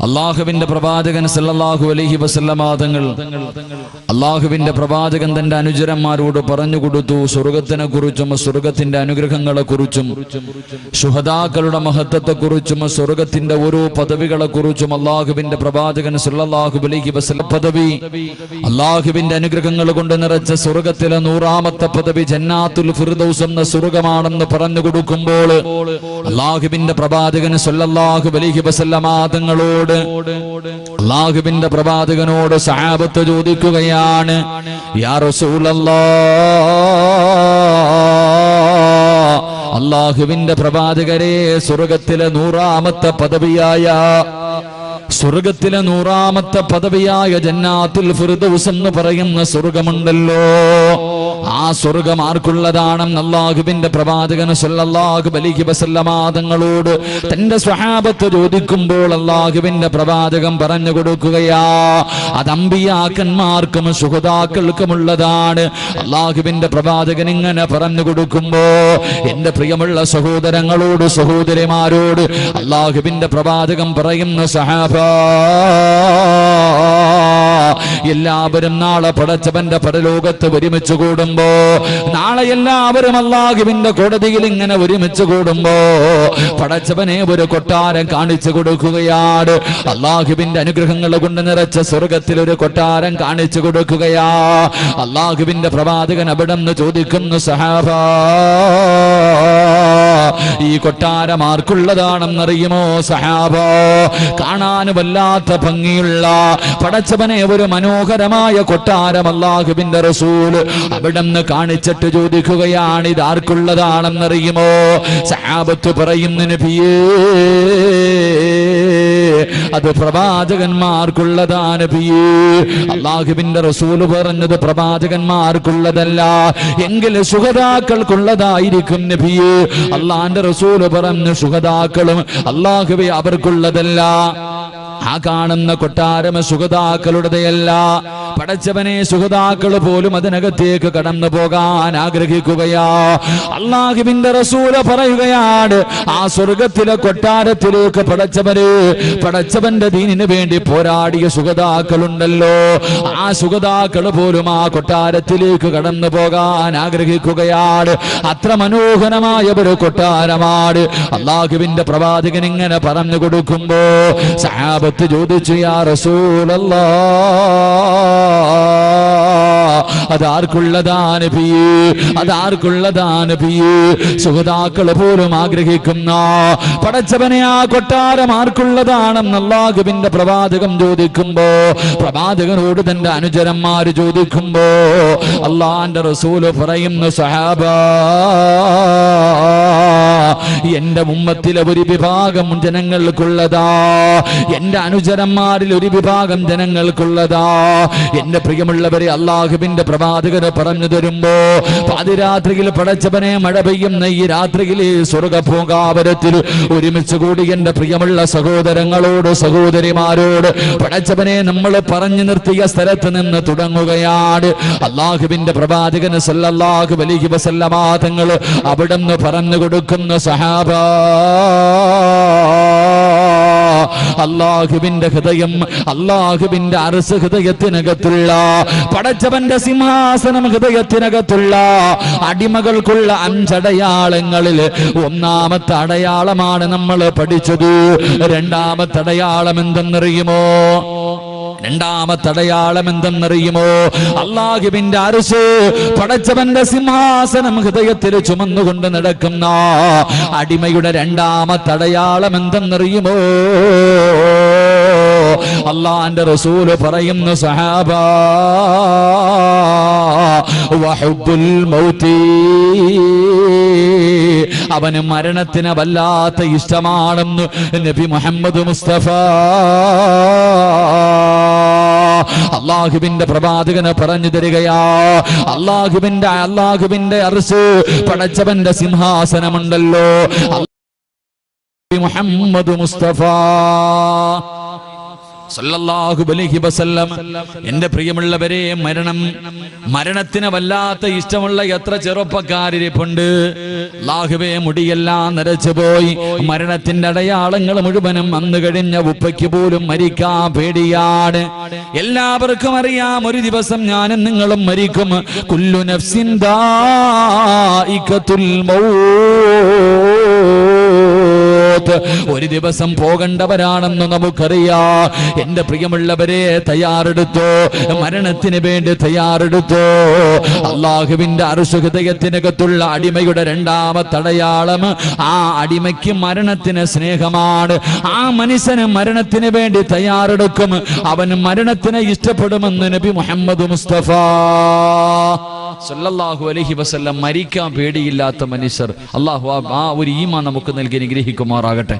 അള്ളാഹുവിന്റെ പ്രവാചകൻ സല്ലല്ലാഹു അലൈഹി വസല്ലമ തങ്ങൾ അള്ളാഹുവിന്റെ പ്രവാചകൻ തന്റെ അനുചരന്മാരോട് പറഞ്ഞു കൊടുത്തു സ്വർഗത്തിനെ കുറിച്ചും സ്വർഗത്തിന്റെ അനുഗ്രഹങ്ങളെ കുറിച്ചും ശുഹദാക്കളുടെ മഹത്വത്തെ കുറിച്ചും സ്വർഗത്തിന്റെ ഓരോ പദവികളെ കുറിച്ചും അള്ളാഹുവിന്റെ പ്രവാചകൻ സല്ലല്ലാഹു അലൈഹി വസല്ലം പദവി അള്ളാഹുവിന്റെ അനുഗ്രഹങ്ങൾ കൊണ്ട് നിറച്ച സ്വർഗത്തിലെ 100ാമത്തെ പദവി ജന്നാത്തുൽ ഫിർദൗസ് എന്ന സ്വർഗമാണെന്ന് പറഞ്ഞു കൊടുക്കുമ്പോൾ അള്ളാഹുവിന്റെ പ്രവാചകൻ സല്ലല്ലാഹു അലൈഹി വസല്ലമ തങ്ങളോട് അല്ലാഹുവിന്റെ പ്രവാചകനോട് സഹാബത്ത് ചോദിക്കുകയാണ് യാ റസൂലല്ലാഹ് അല്ലാഹുവിന്റെ പ്രവാചകരെ സ്വർഗ്ഗത്തിലെ 100ാമത്തെ പദവിയായ ജന്നാത്തുൽ ഫിർദൗസ് എന്ന് പറയുന്ന സ്വർഗമുണ്ടല്ലോ ആ സ്വർഗം ആർക്കുള്ളതാണെന്ന് അല്ലാഹുവിന്റെ പ്രവാചകൻ സല്ലല്ലാഹു അലൈഹി വസല്ലമ തങ്ങളോട് തന്റെ സ്വഹാബത്ത് ചോദിക്കുമ്പോൾ അല്ലാഹുവിന്റെ പ്രവാചകൻ പറഞ്ഞു കൊടുക്കുകയാ അത് അമ്പിയാക്കന്മാർക്കും ശുഹദാക്കൾക്കുമുള്ളതാണ്. അല്ലാഹുവിന്റെ പ്രവാചകൻ ഇങ്ങനെ പറഞ്ഞു കൊടുക്കുമ്പോ എന്റെ പ്രിയമുള്ള സഹോദരങ്ങളോട് സഹോദരിമാരോട് അല്ലാഹുവിന്റെ പ്രവാചകൻ പറയുന്ന സഹാബ എല്ലാവരും നാളെ പടച്ചവന്റെ പരലോകത്ത് ഒരുമിച്ച് കൂടുമ്പോ നാളെ എല്ലാവരും അല്ലാഹുവിന്റെ കോടതിയിൽ ഇങ്ങനെ ഒരുമിച്ച് കൂടുമ്പോ പടച്ചവനെ ഒരു കൊട്ടാരം കാണിച്ചു കൊടുക്കുകയാണ്. അല്ലാഹുവിന്റെ അനുഗ്രഹങ്ങൾ കൊണ്ട് നിറച്ച സ്വർഗത്തിൽ ഒരു കൊട്ടാരം കാണിച്ചു കൊടുക്കുകയാ. അല്ലാഹുവിന്റെ പ്രവാചകൻ അവിടെ നിന്ന് ചോദിക്കുന്നു സഹാബ ഈ കൊട്ടാരം ആർക്കുള്ളതാണെന്നറിയുമോ സഹാബ? കാണാൻ വല്ലാത്ത ഭംഗിയുള്ള പടച്ചവനെ ഒരു മനോഹരമായ കൊട്ടാരം അല്ലാഹുവിന്റെ റസൂൽ അവിടെന്ന് കാണിച്ചിട്ട് ചോദിക്കുകയാണ് ഇത് ആർക്കുള്ളതാണെന്നറിയുമോ? സഹാബത്ത് പറയുന്നു നബിയേ അത് പ്രവാചകന്മാർക്കുള്ളതാണ് നബിയേ. അല്ലാഹുവിന്റെ റസൂൽ പറഞ്ഞത് പ്രവാചകന്മാർക്കുള്ളതല്ല എങ്കിൽ ശുഹദാക്കൾക്കുള്ളതായിരിക്കും നബിയേ. അല്ലാഹുവിന്റെ റസൂൽ പറഞ്ഞു ശുഹദാക്കളും അല്ലാഹുവേ അവർക്കുള്ളതല്ല. ആ കാണുന്ന കൊട്ടാരം ശുഹദാക്കളുടെയല്ല. പടച്ചവനെ ശുഹദാക്കൾ പോലും അതിനകത്തേക്ക് കടന്നു പോകാൻ ആഗ്രഹിക്കുകയാ. അല്ലാഹുവിന്റെ റസൂൽ പറയുകയാണ് ആ സ്വർഗത്തിലെ കൊട്ടാരത്തിലേക്ക് പടച്ചവന്റെ ദീനിന് വേണ്ടി പോരാടിയ ശുഹദാക്കളുണ്ടല്ലോ ആ ശുഹദാക്കൾ പോലും ആ കൊട്ടാരത്തിലേക്ക് കടന്നു പോകാൻ ആഗ്രഹിക്കുകയാണ്. അത്ര മനോഹരമായ ഒരു കൊട്ടാരമാണ്. അല്ലാഹുവിന്റെ പ്രവാചകൻ ഇങ്ങനെ പറഞ്ഞു കൊടുക്കുമ്പോ സഹാബത്ത് ചോദിച്ചു യാ റസൂലല്ലാഹ് അതാർക്കുള്ളതാണ് നബിയേ? അതാർക്കുള്ളതാണ് നബിയേ? ശുഹദാക്കൾ പോലും ആഗ്രഹിക്കുന്ന പടച്ചവനെ ആ കൊട്ടാരം ആർക്കുള്ളതാണെന്ന് അല്ലാഹുവിന്റെ പ്രവാചകൻ ചോദിക്കുമ്പോ പ്രവാചകനോട് തന്റെ അനുചരന്മാര് ചോദിക്കുമ്പോ അല്ലാഹുവിന്റെ റസൂൽ പറയുന്നു സഹാബ എന്റെ ഉമ്മത്തിലെ ഒരു വിഭാഗം ജനങ്ങൾക്കുള്ളതാ, എന്റെ അനുചരന്മാരിൽ ഒരു വിഭാഗം ജനങ്ങൾക്കുള്ളതാ. എന്റെ പ്രിയമുള്ളവരെ അല്ലാഹുവിന്റെ പ്രവാചകന് പറഞ്ഞു തരുമ്പോ പാതിരാത്രിയിൽ പടച്ചവനെ മഴ പെയ്യുന്ന ഈ രാത്രിയിലെ സ്വർഗഭോഗാവരത്തിൽ ഒരുമിച്ച് കൂടി എന്റെ പ്രിയമുള്ള സഹോദരങ്ങളോട് സഹോദരിമാരോട് പടച്ചവനെ നമ്മൾ പറഞ്ഞു നിർത്തിയ സ്ഥലത്ത് നിന്ന് തുടങ്ങുകയാണ്. അല്ലാഹുവിന്റെ പ്രവാചകന് സല്ലല്ലാഹു അലൈഹി വസല്ലമ തങ്ങൾ അവിടുന്ന് പറഞ്ഞു കൊടുക്കുന്ന സഹാബ അല്ലാഹുവിന്റെ ഹൃദയം അല്ലാഹുവിന്റെ അർശ് ഹൃദയത്തിനകത്തുള്ള പടച്ചവന്റെ സിംഹാസനം ഹൃദയത്തിനകത്തുള്ള അടിമകൾക്കുള്ള 5 അടയാളങ്ങളിൽ ഒന്നാമത്തെ അടയാളമാണ് നമ്മൾ പഠിച്ചത്. രണ്ടാമത്തെ അടയാളം എന്തെന്നറിയുമോ? അല്ലാഹുവിന്റെ അർശ് പടച്ചവന്റെ സിംഹാസനം ഹൃദയത്തിൽ ചുമന്നുകൊണ്ട് നടക്കുന്ന അടിമയുടെ രണ്ടാമത്തെ അടയാളം എന്തെന്നറിയുമോ? അല്ലാഹുവിന്റെ റസൂൽ പറയുന്നു സഹാബ വഹുബ്ബുൽ മൗതി അവന് മരണത്തിന് വല്ലാത്ത ഇഷ്ടമാണെന്ന് നബി മുഹമ്മദ് മുസ്തഫ അല്ലാഹുവിന്റെ പ്രവാചകന് പറഞ്ഞു തരികയാ. അല്ലാഹുവിന്റെ അർശ് പടച്ചവന്റെ സിംഹാസനമുണ്ടല്ലോ മുഹമ്മദ് മുസ്തഫ സല്ലല്ലാഹു അലൈഹി വസല്ലം. എന്റെ പ്രിയമുള്ളവരെ, മരണത്തിന് വല്ലാത്ത ഇഷ്ടമുള്ള എത്ര ചെറുപ്പക്കാരിപ്പുണ്ട്. അല്ലാഹുവേ, മുടിയെല്ലാം നരച്ചു പോയി, മരണത്തിന്റെ അടയാളങ്ങൾ മുഴുവനും വന്നു കഴിഞ്ഞ ഉപ്പയ്ക്ക് പോലും മരിക്കാൻ പേടിയാണ്. എല്ലാവർക്കും അറിയാം, ഒരു ദിവസം ഞാനും നിങ്ങളും മരിക്കും. കുല്ലു നഫ്സിൻ ദാഇഖത്തുൽ മൗത്ത്. ഒരു ദിവസം പോകേണ്ടവരാണെന്ന് നമുക്കറിയാം. എന്റെ പ്രിയമുള്ളവരെ, തയ്യാറെടുത്തോ, മരണത്തിന് വേണ്ടി തയ്യാറെടുത്തോ. അള്ളാഹുവിന്റെ അർശ് ഹൃദയത്തിനകത്തുള്ള അടിമയുടെ രണ്ടാമത്തെ അടയാളം, ആ അടിമയ്ക്ക് മരണത്തിന് സ്നേഹമാണ്. ആ മനുഷ്യന് മരണത്തിന് വേണ്ടി തയ്യാറെടുക്കും. അവൻ മരണത്തിനെ ഇഷ്ടപ്പെടുമെന്ന് നബി മുഹമ്മദ് മുസ്തഫ സല്ലല്ലാഹു അലൈഹി വസല്ലം. മരിക്കാൻ പേടിയില്ലാത്ത മനുഷ്യർ. അള്ളാഹു ആ ഒരു ഈമാൻ നമുക്ക് നൽകി അനുഗ്രഹിക്കുമാറാകട്ടെ.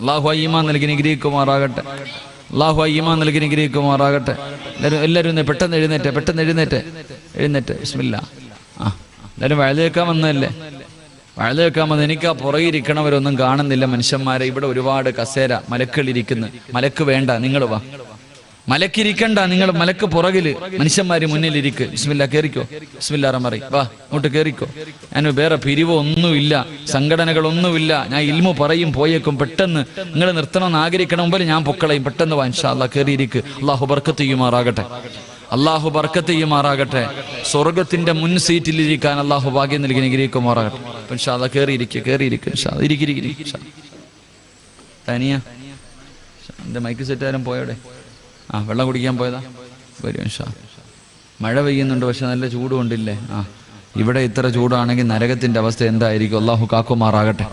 അള്ളാഹു ആ ഈമാൻ നൽകി അനുഗ്രഹിക്കുമാറാകട്ടെ. അള്ളാഹു ആ ഈമാൻ നൽകി അനുഗ്രഹിക്കുമാറാകട്ടെ. എല്ലാവരും പെട്ടെന്ന് എഴുന്നേറ്റ് ബിസ്മില്ലാ. എല്ലാവരും വഴുതേക്കാൻ വന്നതല്ലേ? വഴുതേക്കാൻ വന്ന് എനിക്ക് ആ പുറകിരിക്കണവരൊന്നും കാണുന്നില്ല മനുഷ്യന്മാരെ. ഇവിടെ ഒരുപാട് കസേര മലക്കുകളിരിക്കുന്നു. മലക്ക് വേണ്ട, നിങ്ങൾ വാ. മലക്കിരിക്കണ്ട, നിങ്ങൾ മലക്ക് പുറകില്, മനുഷ്യന്മാര് മുന്നിലിരിക്ക്. ബിസ്മില്ലാ, കേറിക്കോ. ബിസ്മില്ലാ റഹ്മാൻ റഹീം. വാ, അങ്ങോട്ട് കേറിക്കോ. ഞാൻ വേറെ പിരിവോ ഒന്നുമില്ല, സംഘടനകളൊന്നുമില്ല. ഞാൻ ഇൽമു പറയും പോയേക്കും. പെട്ടെന്ന് നിങ്ങൾ നിർത്തണമെന്ന് ആഗ്രഹിക്കണം മുമ്പിൽ ഞാൻ പൊക്കളയും. പെട്ടെന്ന് വാ, ഇൻഷാ അല്ലാഹ് കേറിയിരിക്ക്. അള്ളാഹു ബർക്കത്ത് ചെയ്യുമാറാകട്ടെ. അള്ളാഹു ബർക്കത്ത് ചെയ്യുമാറാകട്ടെ. സ്വർഗത്തിന്റെ മുൻ സീറ്റിലിരിക്കാൻ അള്ളാഹു ഭാഗ്യം നൽകി അനുഗ്രഹിക്കുമാറാകട്ടെ. ഇൻഷാ അല്ലാഹ് കേറിയിരിക്കും. തനിയ എന്റെ മൈക്ക് സെറ്റുകാരൻ പോയോടെ? വെള്ളം കുടിക്കാൻ പോയതാ? വരും ഇൻഷാ. മഴ പെയ്യുന്നുണ്ട്, പക്ഷെ നല്ല ചൂട് കൊണ്ടില്ലേ? ഇവിടെ ഇത്ര ചൂടാണെങ്കിൽ നരകത്തിന്റെ അവസ്ഥ എന്തായിരിക്കും? അള്ളാഹു കാക്കുമാറാകട്ടെ.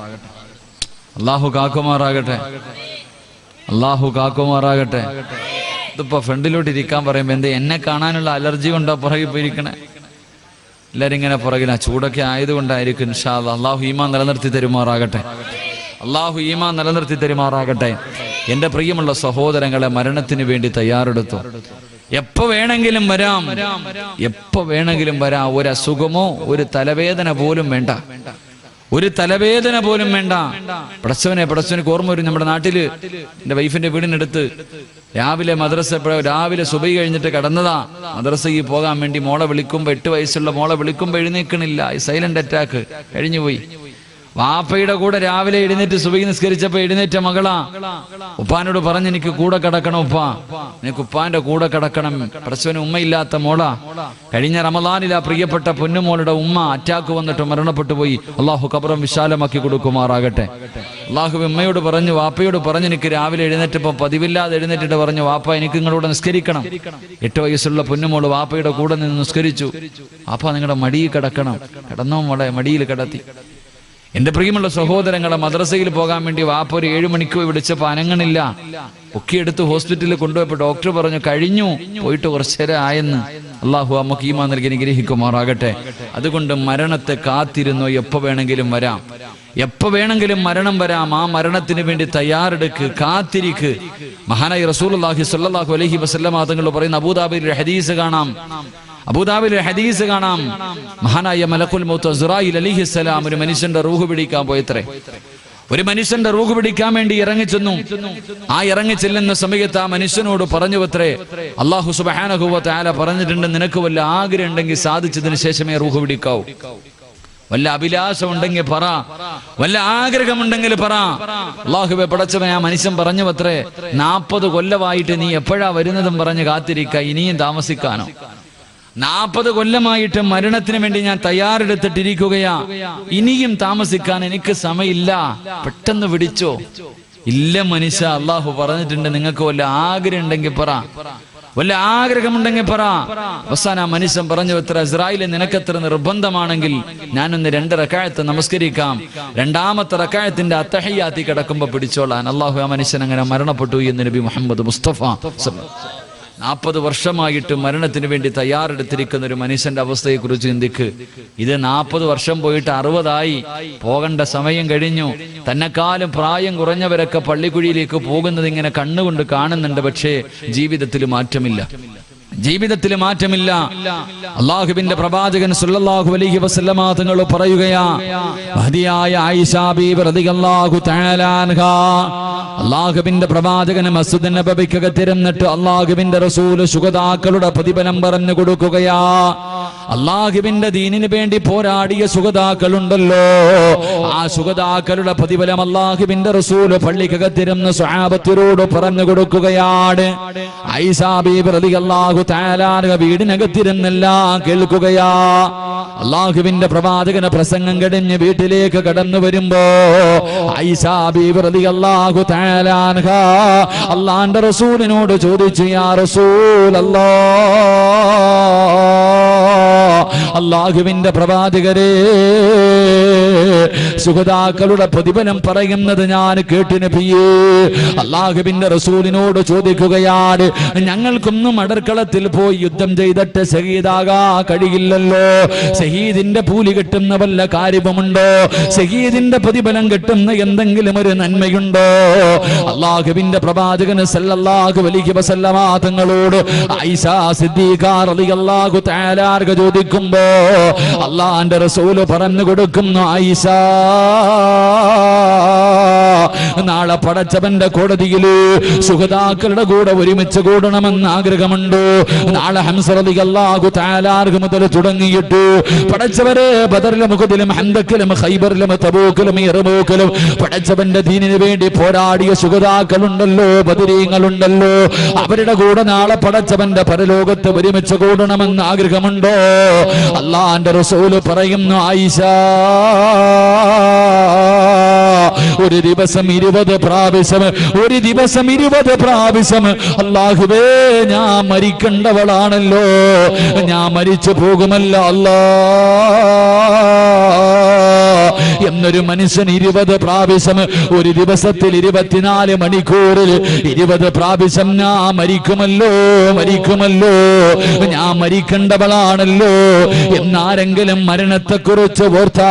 ഇതിപ്പോ ഫ്രണ്ടിലോട്ട് ഇരിക്കാൻ പറയുമ്പോ എന്ത്, എന്നെ കാണാനുള്ള അലർജി കൊണ്ടാ പുറകിൽ പോയിരിക്കണേ? എല്ലാരും ഇങ്ങനെ പുറകില, ചൂടൊക്കെ ആയതുകൊണ്ടായിരിക്കും. ഇൻഷാ അല്ലാഹ്. അള്ളാഹു ഈമാൻ നിലനിർത്തി തരുമാറാകട്ടെ. എന്റെ പ്രിയമുള്ള സഹോദരങ്ങളെ, മരണത്തിന് വേണ്ടി തയ്യാറെടുത്തു. എപ്പോ വേണമെങ്കിലും വരാം. ഒരു അസുഖമോ ഒരു തലവേദന പോലും വേണ്ട. പടച്ചവനക്ക് ഓർമ്മ വരും. നമ്മുടെ നാട്ടില് എന്റെ വൈഫിന്റെ വീടിനടുത്ത് രാവിലെ സുബഹി കഴിഞ്ഞിട്ട് കടന്നതാ. മദ്രസയിൽ പോകാൻ വേണ്ടി മോളെ വിളിക്കുമ്പോ, 8 വയസ്സുള്ള മോളെ വിളിക്കുമ്പോ എഴുന്നേക്കണില്ല. സൈലന്റ് അറ്റാക്ക് കഴിഞ്ഞുപോയി. വാപ്പയുടെ കൂടെ രാവിലെ എഴുന്നേറ്റ് സുബഹി നിസ്കരിച്ചപ്പോ എഴുന്നേറ്റ മകളാ. ഉപ്പാനോട് പറഞ്ഞ്, എനിക്ക് കൂടെ കിടക്കണം ഉപ്പ, എനിക്ക് ഉപ്പാന്റെ കൂടെ കിടക്കണം. പടച്ചവന് ഉമ്മയില്ലാത്ത മോളാ. കഴിഞ്ഞ റമദാനിൽ ആ പ്രിയപ്പെട്ട പൊന്നുമോളുടെ ഉമ്മ അറ്റാക്ക് വന്നിട്ട് മരണപ്പെട്ടു പോയി. അള്ളാഹു ഖബറും വിശാലമാക്കി കൊടുക്കുമാറാകട്ടെ. അള്ളാഹു ഉമ്മയോട് പറഞ്ഞു, വാപ്പയോട് പറഞ്ഞു, എനിക്ക് രാവിലെ എഴുന്നേറ്റപ്പോ പതിവില്ലാതെ എഴുന്നേറ്റിട്ട് പറഞ്ഞു, വാപ്പ എനിക്ക് നിങ്ങളോട് നിസ്കരിക്കണം. 8 വയസ്സുള്ള പൊന്നുമോള് വാപ്പയുടെ കൂടെ നിന്ന് നിസ്കരിച്ചു. വാപ്പ നിങ്ങളുടെ മടിയിൽ കിടക്കണം. കിടന്നോ മോളെ? മടിയിൽ കിടത്തി. എന്റെ പ്രിയമുള്ള സഹോദരങ്ങളെ, മദ്രസയിൽ പോകാൻ വേണ്ടി വാപ്പ ഒരു 7 മണിക്ക് വിളിച്ചപ്പോ അനങ്ങണില്ല. പൊക്കിയെടുത്ത് ഹോസ്പിറ്റലിൽ കൊണ്ടുപോയപ്പോ ഡോക്ടർ പറഞ്ഞു, കഴിഞ്ഞു, പോയിട്ട് കുറച്ചേരം ആയെന്ന്. അള്ളാഹു നമുക്ക് ഈമാൻ നൽകി അനുഗ്രഹിക്കുമാറാകട്ടെ. അതുകൊണ്ട് മരണത്തെ കാത്തിരുന്നോ, എപ്പോ വേണമെങ്കിലും മരണം വരാം. ആ മരണത്തിന് വേണ്ടി തയ്യാറെടുക്ക്, കാത്തിരിക്ക്. മഹാനായ റസൂലുള്ളാഹി സ്വല്ലല്ലാഹു അലൈഹി വസല്ലം തങ്ങൾ പറയുന്ന അബൂദാബിയിൽ ഹദീസ് കാണാം. മഹാനായ മലക്കുൽ മൗത്ത് അസ്റായീൽ അലൈഹിസ്സലാം ഒരു മനുഷ്യന്റെ റൂഹ് പിടിക്കാൻ പോയത്രേ. ഒരു മനുഷ്യന്റെ റൂഹ് പിടിക്കാൻ വേണ്ടി ഇറങ്ങിച്ചെന്നു. ആ ഇറങ്ങിച്ചെല്ലുന്ന സമയത്ത് ആ മനുഷ്യനോട് പറഞ്ഞു അത്രേ, അല്ലാഹു സുബ്ഹാനഹു വ തആല പറഞ്ഞിട്ടുണ്ട്, നിനക്ക് വല്ല ആഗ്രഹം ഉണ്ടെങ്കിൽ സാധിച്ചതിന് ശേഷമേ റൂഹ് പിടിക്കാവൂ. വല്ല അഭിലാഷം ഉണ്ടെങ്കിൽ പറ, വല്ല ആഗ്രഹമുണ്ടെങ്കിൽ പറ. അല്ലാഹുവേ പടച്ചവനെ, ആ മനുഷ്യൻ പറഞ്ഞു അത്രേ, 40 കൊല്ലമായിട്ട് നീ എപ്പോഴാ വരുന്നതും പറഞ്ഞ് കാത്തിരിക്ക, ഇനിയും താമസിക്കാനോ? 40 കൊല്ലമായിട്ട് മരണത്തിന് വേണ്ടി ഞാൻ തയ്യാറെടുത്തിട്ടിരിക്കുകയാ, ഇനിയും താമസിക്കാൻ എനിക്ക് സമയമില്ല, പെട്ടെന്ന് പിടിച്ചോ. ഇല്ല മനുഷ്യ, അള്ളാഹു പറഞ്ഞിട്ടുണ്ട്, നിങ്ങൾക്ക് വല്ല ആഗ്രഹം ഉണ്ടെങ്കിൽ പറ, വല്ല ആഗ്രഹമുണ്ടെങ്കിൽ പറ. അവസാനം ആ മനുഷ്യൻ പറഞ്ഞു, എത്ര ഇസ്രായേൽ നിനക്കെത്ര നിർബന്ധമാണെങ്കിൽ ഞാനൊന്ന് 2 റക്അത്ത് നമസ്കരിക്കാം, 2ാമത്തെ റക്അത്തിന്റെ അത്തഹിയ്യാത്തി കിടക്കുമ്പോ പിടിച്ചോളാൻ. അള്ളാഹു ആ മനുഷ്യൻ അങ്ങനെ മരണപ്പെട്ടു എന്ന് നബി മുഹമ്മദ് മുസ്തഫ. 40 വർഷമായിട്ട് മരണത്തിന് വേണ്ടി തയ്യാറെടുത്തിരിക്കുന്ന ഒരു മനുഷ്യന്റെ അവസ്ഥയെ കുറിച്ച് ചിന്തിക്ക്. ഇത് 40 വർഷം പോയിട്ട് 60 പോകേണ്ട സമയം കഴിഞ്ഞു. തന്നെക്കാളും പ്രായം കുറഞ്ഞവരൊക്കെ പള്ളിക്കുഴിയിലേക്ക് പോകുന്നത് ഇങ്ങനെ കണ്ണുകൊണ്ട് കാണുന്നുണ്ട്. പക്ഷേ ജീവിതത്തിൽ മാറ്റമില്ല. അല്ലാഹുവിന്റെ പ്രവാചകൻ സല്ലല്ലാഹു അലൈഹി വസല്ലമ തങ്ങൾ പറയുകയാ, മഹദിയായ ആയിഷ ബീവി റളിയല്ലാഹു തആല അൻഹാ അള്ളാഹുവിന്റെ പ്രവാചകന് മസ്ജിദ് നബവിക്കകത്തിരുന്നിട്ട് അള്ളാഹുവിന്റെ റസൂല് ശുഹദാക്കളുടെ പ്രതിഫലം പറഞ്ഞു കൊടുക്കുകയാ. അള്ളാഹുവിന്റെ ദീനിന് വേണ്ടി പോരാടിയ ശുഹദാക്കളുണ്ടല്ലോ, ആ ശുഹദാക്കളുടെ പ്രതിഫലം അള്ളാഹുവിന്റെ റസൂല് പള്ളിക്കകത്തിരുന്ന് സ്വഹാബത്തിനോട് പറഞ്ഞു കൊടുക്കുകയാണ്. ഐസാ ബീബി റളിയല്ലാഹു തആല അൻഹ വീടിനകത്തിരുന്നെല്ലാം കേൾക്കുകയാ. അള്ളാഹുവിന്റെ പ്രവാചകന് പ്രസംഗം കഴിഞ്ഞ് വീട്ടിലേക്ക് കടന്നു വരുമ്പോ ഐസാ ബീബി റളിയല്ലാഹു തആല അൻഹ അല്ലാഹുവിന്റെ റസൂലിനോട് ചോദിച്ചു, യാ റസൂലല്ലാഹ്, അള്ളാഹുവിന്റെ പ്രവാചകരെ, സുഹദാക്കളുടെ പ്രതിഫലം പറയുന്നത് ഞാൻ കേട്ടു നബിയേ. അള്ളാഹുവിന്റെ റസൂലിനോട് ചോദിക്കുകയാണ്, ഞങ്ങൾക്കൊന്നും അടർക്കളത്തിൽ പോയി യുദ്ധം ചെയ്തിട്ട് ഷഹീദാകാ കഴിയില്ലല്ലോ. ഷഹീദിന്റെ കൂലി കിട്ടുന്ന വല്ല കാര്യവുമുണ്ടോ? ഷഹീദിന്റെ പ്രതിഫലം കിട്ടുന്ന എന്തെങ്കിലും ഒരു നന്മയുണ്ടോ? അള്ളാഹുവിന്റെ പ്രവാചകൻ സല്ലല്ലാഹു അലൈഹി വസല്ലമ തങ്ങളോട് ആയിഷാ സിദ്ദീഖ റളിയല്ലാഹു തആല അൻഹ ചോദിക്കുമ്പോ അള്ളാഹുവിന്റെ റസൂൽ പറഞ്ഞു കൊടുക്കുന്നു, ആയിഷാ, നാളെ പടച്ചവന്റെ കോടതിയില് ശുഹദാക്കളുടെ കൂടെ ഒരുമിച്ച് കൂടണമെന്ന് ആഗ്രഹമുണ്ട്. നാളെ ഹംസ റളിയല്ലാഹു തആല അൻഹു മുതൽ തുടങ്ങിയിട്ട് പടച്ചവരെ ബദറിലും ഉഹദിലും ഹന്തക്കിലും ഖൈബറിലും തബൂക്കിലും യർമൂക്കിലും പടച്ചവന്റെ ദീനിന് വേണ്ടി പോരാടിയ ശുഹദാക്കളുണ്ടല്ലോ, ബദരീങ്ങളുണ്ടല്ലോ, അവരുടെ കൂടെ നാളെ പടച്ചവന്റെ പരലോകത്ത് ഒരുമിച്ച് കൂടണമെന്ന് ആഗ്രഹമുണ്ടോ? അല്ലാഹുവിന്റെ റസൂല് പറയുന്നു, ആയിഷാ, ഒരു ദിവസം 20 പ്രാവശ്യം, ഒരു ദിവസം 20 പ്രാവശ്യം അല്ലാഹുവേ ഞാൻ മരിക്കേണ്ടവളാണല്ലോ, ഞാൻ മരിച്ചു പോകുമല്ലോ അല്ലാ എന്നൊരു മനുഷ്യൻ 20 പ്രാവശ്യം, ഒരു ദിവസത്തിൽ 24 മണിക്കൂറിൽ 20 പ്രാവശ്യം ഞാൻ മരിക്കുമല്ലോ, മരിക്കുമല്ലോ, ഞാൻ മരിക്കേണ്ടവളാണല്ലോ എന്നാരെങ്കിലും മരണത്തെക്കുറിച്ച് ഓർത്താൽ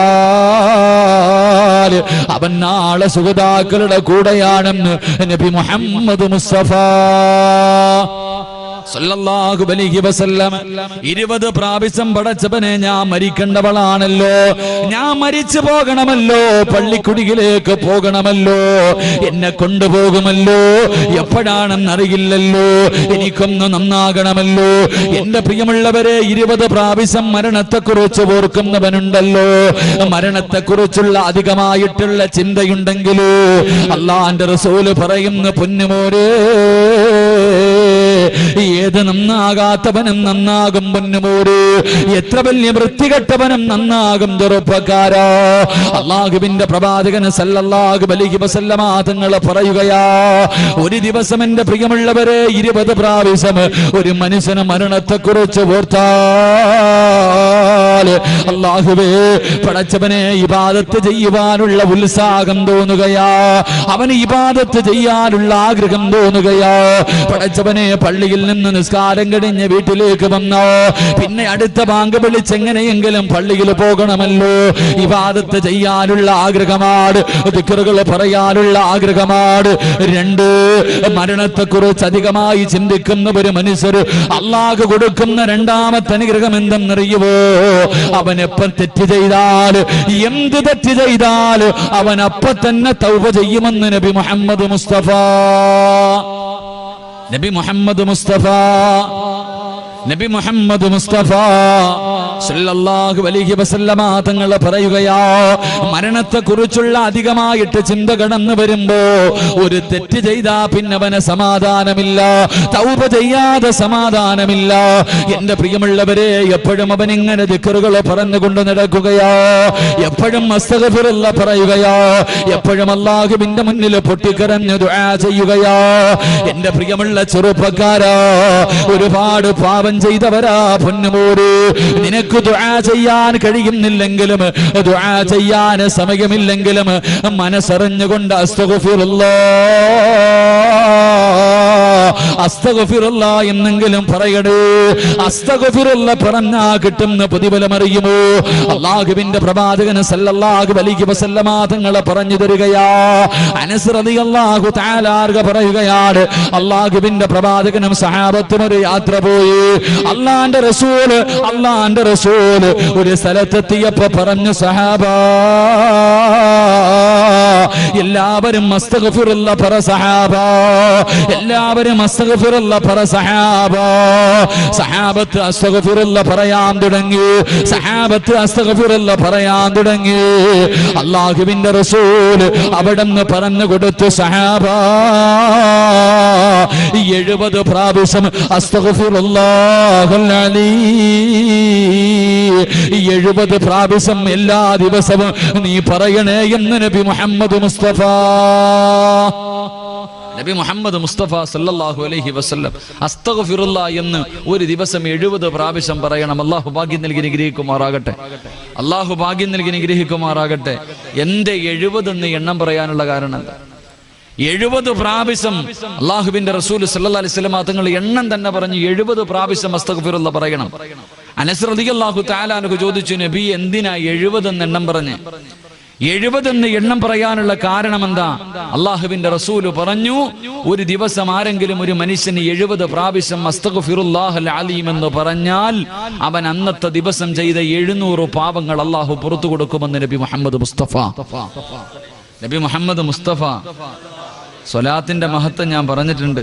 അവൻ നാളെ സുഹദാക്കളുടെ കൂടെയാണെന്ന് നബി മുഹമ്മദ് മുസ്തഫ സല്ലല്ലാഹു അലൈഹി വസല്ലം 20 പ്രാവശ്യം പടച്ചവനെ ഞാൻ മരിക്കേണ്ടവളാണല്ലോ, ഞാൻ മരിച്ചു പോകണമല്ലോ, പള്ളിക്കുടിയിലേക്ക് പോകണമല്ലോ, എന്നെ കൊണ്ടുപോകുമല്ലോ, എപ്പോഴാണെന്നറിയില്ലല്ലോ, എനിക്കൊന്ന് നന്നാകണമല്ലോ. എന്റെ പ്രിയമുള്ളവരെ, 20 പ്രാവശ്യം മരണത്തെക്കുറിച്ച് ഓർക്കുന്നവനുണ്ടല്ലോ, മരണത്തെക്കുറിച്ചുള്ള അധികമായിട്ടുള്ള ചിന്തയുണ്ടെങ്കിലോ അല്ലാഹുവിന്റെ റസൂല് പറയുന്നു, പൊന്നുമോരേ, ഏത് നന്നാകാത്തവനും നന്നാകും പൊന്നുമോര്, എത്ര വലിയ വൃത്തികെട്ടവനും നന്നാകും ചെറുപ്പക്കാരാ. അള്ളാഹുവിന്റെ പ്രവാചകൻ സല്ലല്ലാഹു അലൈഹി വസല്ലമ തങ്ങൾ പറയുകയാ, ഒരു ദിവസം എന്റെ പ്രിയമുള്ളവരെ 20 പ്രാവശ്യം ഒരു മനുഷ്യന് മരണത്തെക്കുറിച്ച് ഓർത്താൽ അള്ളാഹുവേ പടച്ചവനെ ഇബാദത്ത് ചെയ്യുവാനുള്ള ഉത്സാഹം തോന്നുകയാ, അവന് ഇബാദത്ത് ചെയ്യാനുള്ള ആഗ്രഹം തോന്നുകയാ. പടച്ചവനെ പള്ളിയിൽ നിന്ന് നിസ്കാരം കഴിഞ്ഞ് വീട്ടിലേക്ക് വന്നോ, പിന്നെ അടുത്ത ബാങ്ക് വിളിച്ചെങ്ങനെയെങ്കിലും പള്ളിയിൽ പോകണമല്ലോ, ഇബാദത്ത് ചെയ്യാനുള്ള ആഗ്രഹമാണ്, ദിക്റുകൾ പറയാനുള്ള ആഗ്രഹമാണ്. 2, മരണത്തെക്കുറിച്ച് അധികമായി ചിന്തിക്കുന്ന ഒരു മനുഷ്യർ അല്ലാഹു കൊടുക്കുന്ന രണ്ടാമത്തെ അനുഗ്രഹം എന്തെന്നറിയുവോ? അവൻ എപ്പം തെറ്റ് ചെയ്താൽ, എന്ത് തെറ്റ് ചെയ്താൽ അവൻ അപ്പൊ തന്നെ തൗബ ചെയ്യുമെന്ന് നബി മുഹമ്മദ് മുസ്തഫ, നബി മുഹമ്മദ് മുസ്തഫ, നബി മുഹമ്മദ് മുസ്തഫ സല്ലല്ലാഹു അലൈഹി വസല്ലമ തങ്ങൾ പറയുകയാ, മരണത്തെക്കുറിച്ചുള്ള അധികമായിട്ട് ചിന്ത കടന്നു വരുമ്പോ ഒരു തെറ്റ് ചെയ്താ പിന്നെ അവന് സമാധാനമില്ല, തൗബ ചെയ്യാതെ സമാധാനമില്ല. എന്റെ പ്രിയമുള്ളവരെ, എപ്പോഴും അവൻ ഇങ്ങനെ ദിക്റുകൾ പറഞ്ഞുകൊണ്ട് നടക്കുകയാ, എപ്പോഴും അസ്തഗ്ഫിറുല്ലാഹ് പറയുകയാ, എപ്പോഴും അല്ലാഹുവിന്റെ മുന്നിൽ പൊട്ടിക്കരഞ്ഞ് ദുആ ചെയ്യുകയാ. എന്റെ പ്രിയമുള്ള ചെറുപ്പക്കാരാ, ഒരുപാട് പാപം ചെയ്തവരാ പൊന്നുമോര്, നിനക്ക് ദുആ ചെയ്യാൻ കഴിയുന്നില്ലെങ്കിലും, ദുആ ചെയ്യാൻ സമയമില്ലെങ്കിലും മനസ്സറിഞ്ഞുകൊണ്ട് അസ്തഗ്ഫിറുല്ലാഹ് എന്നെങ്കിലും പറയണേ. അസ്തഗ്ഫിറുല്ലാഹ് പറഞ്ഞാ കിട്ടുന്ന പ്രതിഫലം അറിയുമോ? അല്ലാഹുവിന്റെ പ്രവാചകൻ സല്ലല്ലാഹു അലൈഹി വസല്ലമ തങ്ങൾ പറഞ്ഞു തരികയാ. അനസ് റളിയല്ലാഹു തആല അൻഹു പറയുകയാണ്, അല്ലാഹുവിന്റെ പ്രവാചകനും സഹാബത്തും ഒരു യാത്ര പോയി. അല്ലാഹുവിന്റെ റസൂൽ ഒരു സ്ഥലത്തെത്തിയപ്പോ പറഞ്ഞു, സഹാബാ, എല്ലാവരും അസ്തഗ്ഫിറുല്ലാ പറ സഹാബ, എല്ലാവരും അസ്തഗ്ഫിറുല്ലാ പറ സഹാബ. സഹാബത്ത് അസ്തഗ്ഫിറുല്ലാ പറയാൻ തുടങ്ങി, സഹാബത്ത് അസ്തഗ്ഫിറുല്ലാ പറയാൻ തുടങ്ങി. അല്ലാഹുവിന്റെ റസൂൽ അവിടുന്ന് പറഞ്ഞു കൊടുത്തു, സഹാബ 70 പ്രാവശ്യം അസ്തഗ്ഫിറുല്ലാഹൽ അലീം, 70 പ്രാവശ്യം എല്ലാ ദിവസവും നീ പറയണേ എന്ന് നബി മുഹമ്മദ് മുസ്തഫ, നബി മുഹമ്മദ് മുസ്തഫ സല്ലല്ലാഹു അലൈഹി വസല്ലം അസ്തഗ്ഫിറുല്ലാ എന്ന് ഒരു ദിവസം 70 പ്രാവശ്യം പറയണം. അല്ലാഹു ഭാഗ്യം നൽകി അനുഗ്രഹിക്കുമാറാകട്ടെ, അല്ലാഹു ഭാഗ്യം നൽകി അനുഗ്രഹിക്കുമാറാകട്ടെ. എന്റെ 70 എന്ന് എണ്ണം പറയാനുള്ള കാരണം എന്താ? 70 പ്രാവശ്യം അല്ലാഹുവിന്റെ റസൂൽ സല്ലല്ലാഹു അലൈഹി വസല്ലം തങ്ങൾ എണ്ണം തന്നെ പറഞ്ഞു 70 പ്രാവശ്യം അസ്തഗ്ഫിറുല്ലാ പറയണം. അനസ് റളിയല്ലാഹു തആല അൻഹു ചോദിച്ചു, നബി എന്തിനാ 70 എന്ന് എണ്ണം പറഞ്ഞ്? 70 എന്ന് എണ്ണം പറയാനുള്ള കാരണം എന്താ? അല്ലാഹുവിന്റെ റസൂല് പറഞ്ഞു, ഒരു ദിവസം ആരെങ്കിലും ഒരു മനുഷ്യന് 70 പ്രാവശ്യം അസ്തഗ്ഫിറുല്ലാഹൽ അലീം എന്ന് പറഞ്ഞാൽ അവൻ അന്നത്തെ ദിവസം ചെയ്ത 700 പാപങ്ങൾ അല്ലാഹു പുറത്തു കൊടുക്കുമെന്ന് നബി മുഹമ്മദ് മുസ്തഫ, നബി മുഹമ്മദ് മുസ്തഫ. സ്വലാത്തിന്റെ മഹത്വം ഞാൻ പറഞ്ഞിട്ടുണ്ട്,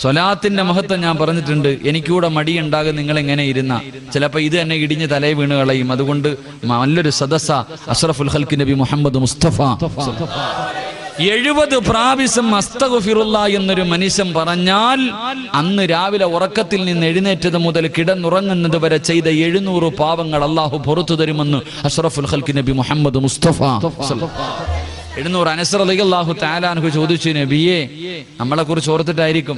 സ്വലാത്തിന്റെ മഹത്വം ഞാൻ പറഞ്ഞിട്ടുണ്ട്. എനിക്കൂടെ മടിയുണ്ടാകും നിങ്ങൾ എങ്ങനെ ഇരുന്ന, ചിലപ്പോൾ ഇത് തന്നെ ഇടിഞ്ഞ് തലയിൽ വീണ് കളയും. അതുകൊണ്ട് നല്ലൊരു സദസ്സ അഷ്റഫുൽ ഖൽഖ് നബി മുഹമ്മദ് മുസ്തഫ 70 പ്രാവശ്യം അസ്തഗ്ഫിറുല്ലാ എന്നൊരു മനുഷ്യൻ പറഞ്ഞാൽ അന്ന് രാവിലെ ഉറക്കത്തിൽ നിന്ന് എഴുന്നേറ്റത് മുതൽ കിടന്നുറങ്ങുന്നത് വരെ ചെയ്ത 700 പാവങ്ങൾ അല്ലാഹു പുറത്തു തരുമെന്ന് അഷ്റഫുൽ ഖൽഖ് നബി മുഹമ്മദ് മുസ്തഫ 700. അനസ് റളിയല്ലാഹു തആല അൻഹു ചോദിച്ചു, നബിയെ നമ്മളെ കുറിച്ച് ഓർത്തിട്ടായിരിക്കും,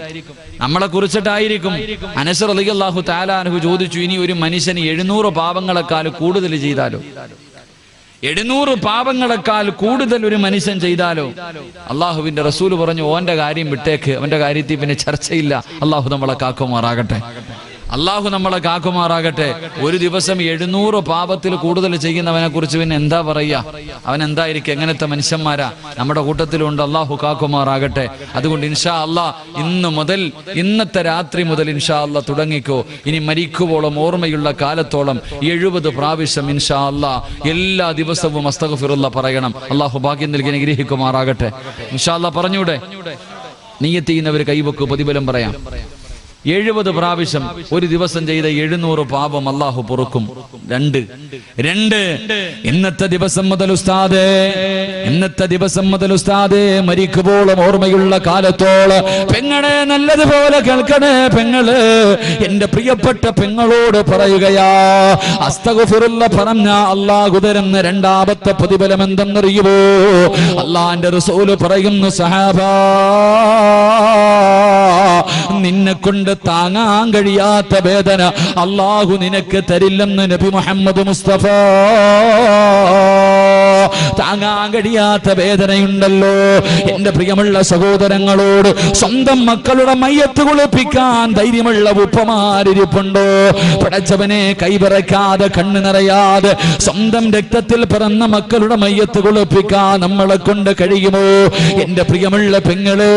നമ്മളെ കുറിച്ചിട്ടായിരിക്കും. അനസ് റളിയല്ലാഹു തആല അൻഹു ചോദിച്ചു, ഇനി ഒരു മനുഷ്യന് 700 പാപങ്ങളെക്കാൾ കൂടുതൽ ചെയ്താലോ, 700 പാപങ്ങളെക്കാൾ കൂടുതൽ ഒരു മനുഷ്യൻ ചെയ്താലോ? അള്ളാഹുവിന്റെ റസൂല് പറഞ്ഞു, ഓന്റെ കാര്യം വിട്ടേക്ക്, അവന്റെ കാര്യത്തിൽ പിന്നെ ചർച്ചയില്ല. അള്ളാഹു നമ്മളെ കാക്കുമാറാകട്ടെ, അള്ളാഹു നമ്മളെ കാക്കുമാറാകട്ടെ. ഒരു ദിവസം 700 പാപത്തിൽ കൂടുതൽ ചെയ്യുന്നവനെ കുറിച്ച് പിന്നെ എന്താ പറയുക? അവൻ എന്തായിരിക്കും? എങ്ങനത്തെ മനുഷ്യന്മാരാ നമ്മുടെ കൂട്ടത്തിലുണ്ട്? അള്ളാഹു കാക്കുമാറാകട്ടെ. അതുകൊണ്ട് ഇൻഷാ അള്ളാ ഇന്ന് മുതൽ, ഇന്നത്തെ രാത്രി മുതൽ ഇൻഷാ അള്ളാ തുടങ്ങിക്കോ. ഇനി മരിക്കുവോളം ഓർമ്മയുള്ള കാലത്തോളം 70 പ്രാവശ്യം ഇൻഷാ അള്ളാ എല്ലാ ദിവസവും അസ്തഗ്ഫിറുല്ലാ പറയണം. അള്ളാഹു ഭാഗ്യം നൽകി അനുഗ്രഹിക്കുമാറാകട്ടെ. ഇൻഷാ അള്ളാ പറഞ്ഞൂടെ? നിയ്യത്ത് ചെയ്യുന്നവർ കൈവെക്കു, പ്രതിഫലം പറയാം. 70 പ്രാവശ്യം ഒരു ദിവസം ചെയ്ത 700 പാപം അല്ലാഹു പൊറുക്കും. 2 ഇന്നത്തെ ദിവസം മുതൽ ഉസ്താദേ, ഇന്നത്തെ ദിവസം മുതൽ ഉസ്താദേ മരിക്കുമ്പോഴും ഓർമ്മയുള്ള കാലത്തോളം പെങ്ങളെ നല്ലതുപോലെ കേൾക്കണേ. പെങ്ങള് എന്റെ പ്രിയപ്പെട്ട പെങ്ങളോട് പറയുകയാ, അസ്തഗ്ഫിറുല്ലാ പറഞ്ഞ അല്ലാഹു തരുന്ന രണ്ടാമത്തെ പ്രതിഫലം എന്തെന്നറിയുമോ? അല്ലാഹുവിന്റെ റസൂൽ പറയുന്നു, സഹാബാ നിന്നെ കൊണ്ട് താങ്ങാൻ കഴിയാത്ത വേദന അല്ലാഹു നിനക്ക് തരില്ലെന്ന് നബി മുഹമ്മദ് മുസ്തഫ. താങ്ങാൻ കഴിയാത്ത വേദനയുണ്ടല്ലോ എന്റെ പ്രിയമുള്ള സഹോദരങ്ങളോട്. സ്വന്തം മക്കളുടെ മയ്യത്ത് കുളിപ്പിക്കാൻ ധൈര്യമുള്ള ഉപ്പമാരിപ്പുണ്ടോ? പടച്ചവനെ കൈവിറക്കാതെ കണ്ണു നിറയാതെ സ്വന്തം രക്തത്തിൽ പിറന്ന മക്കളുടെ മയ്യത്ത് കുളിപ്പിക്കാൻ നമ്മളെ കൊണ്ട് കഴിയുമോ? എന്റെ പ്രിയമുള്ള പെങ്ങളെ,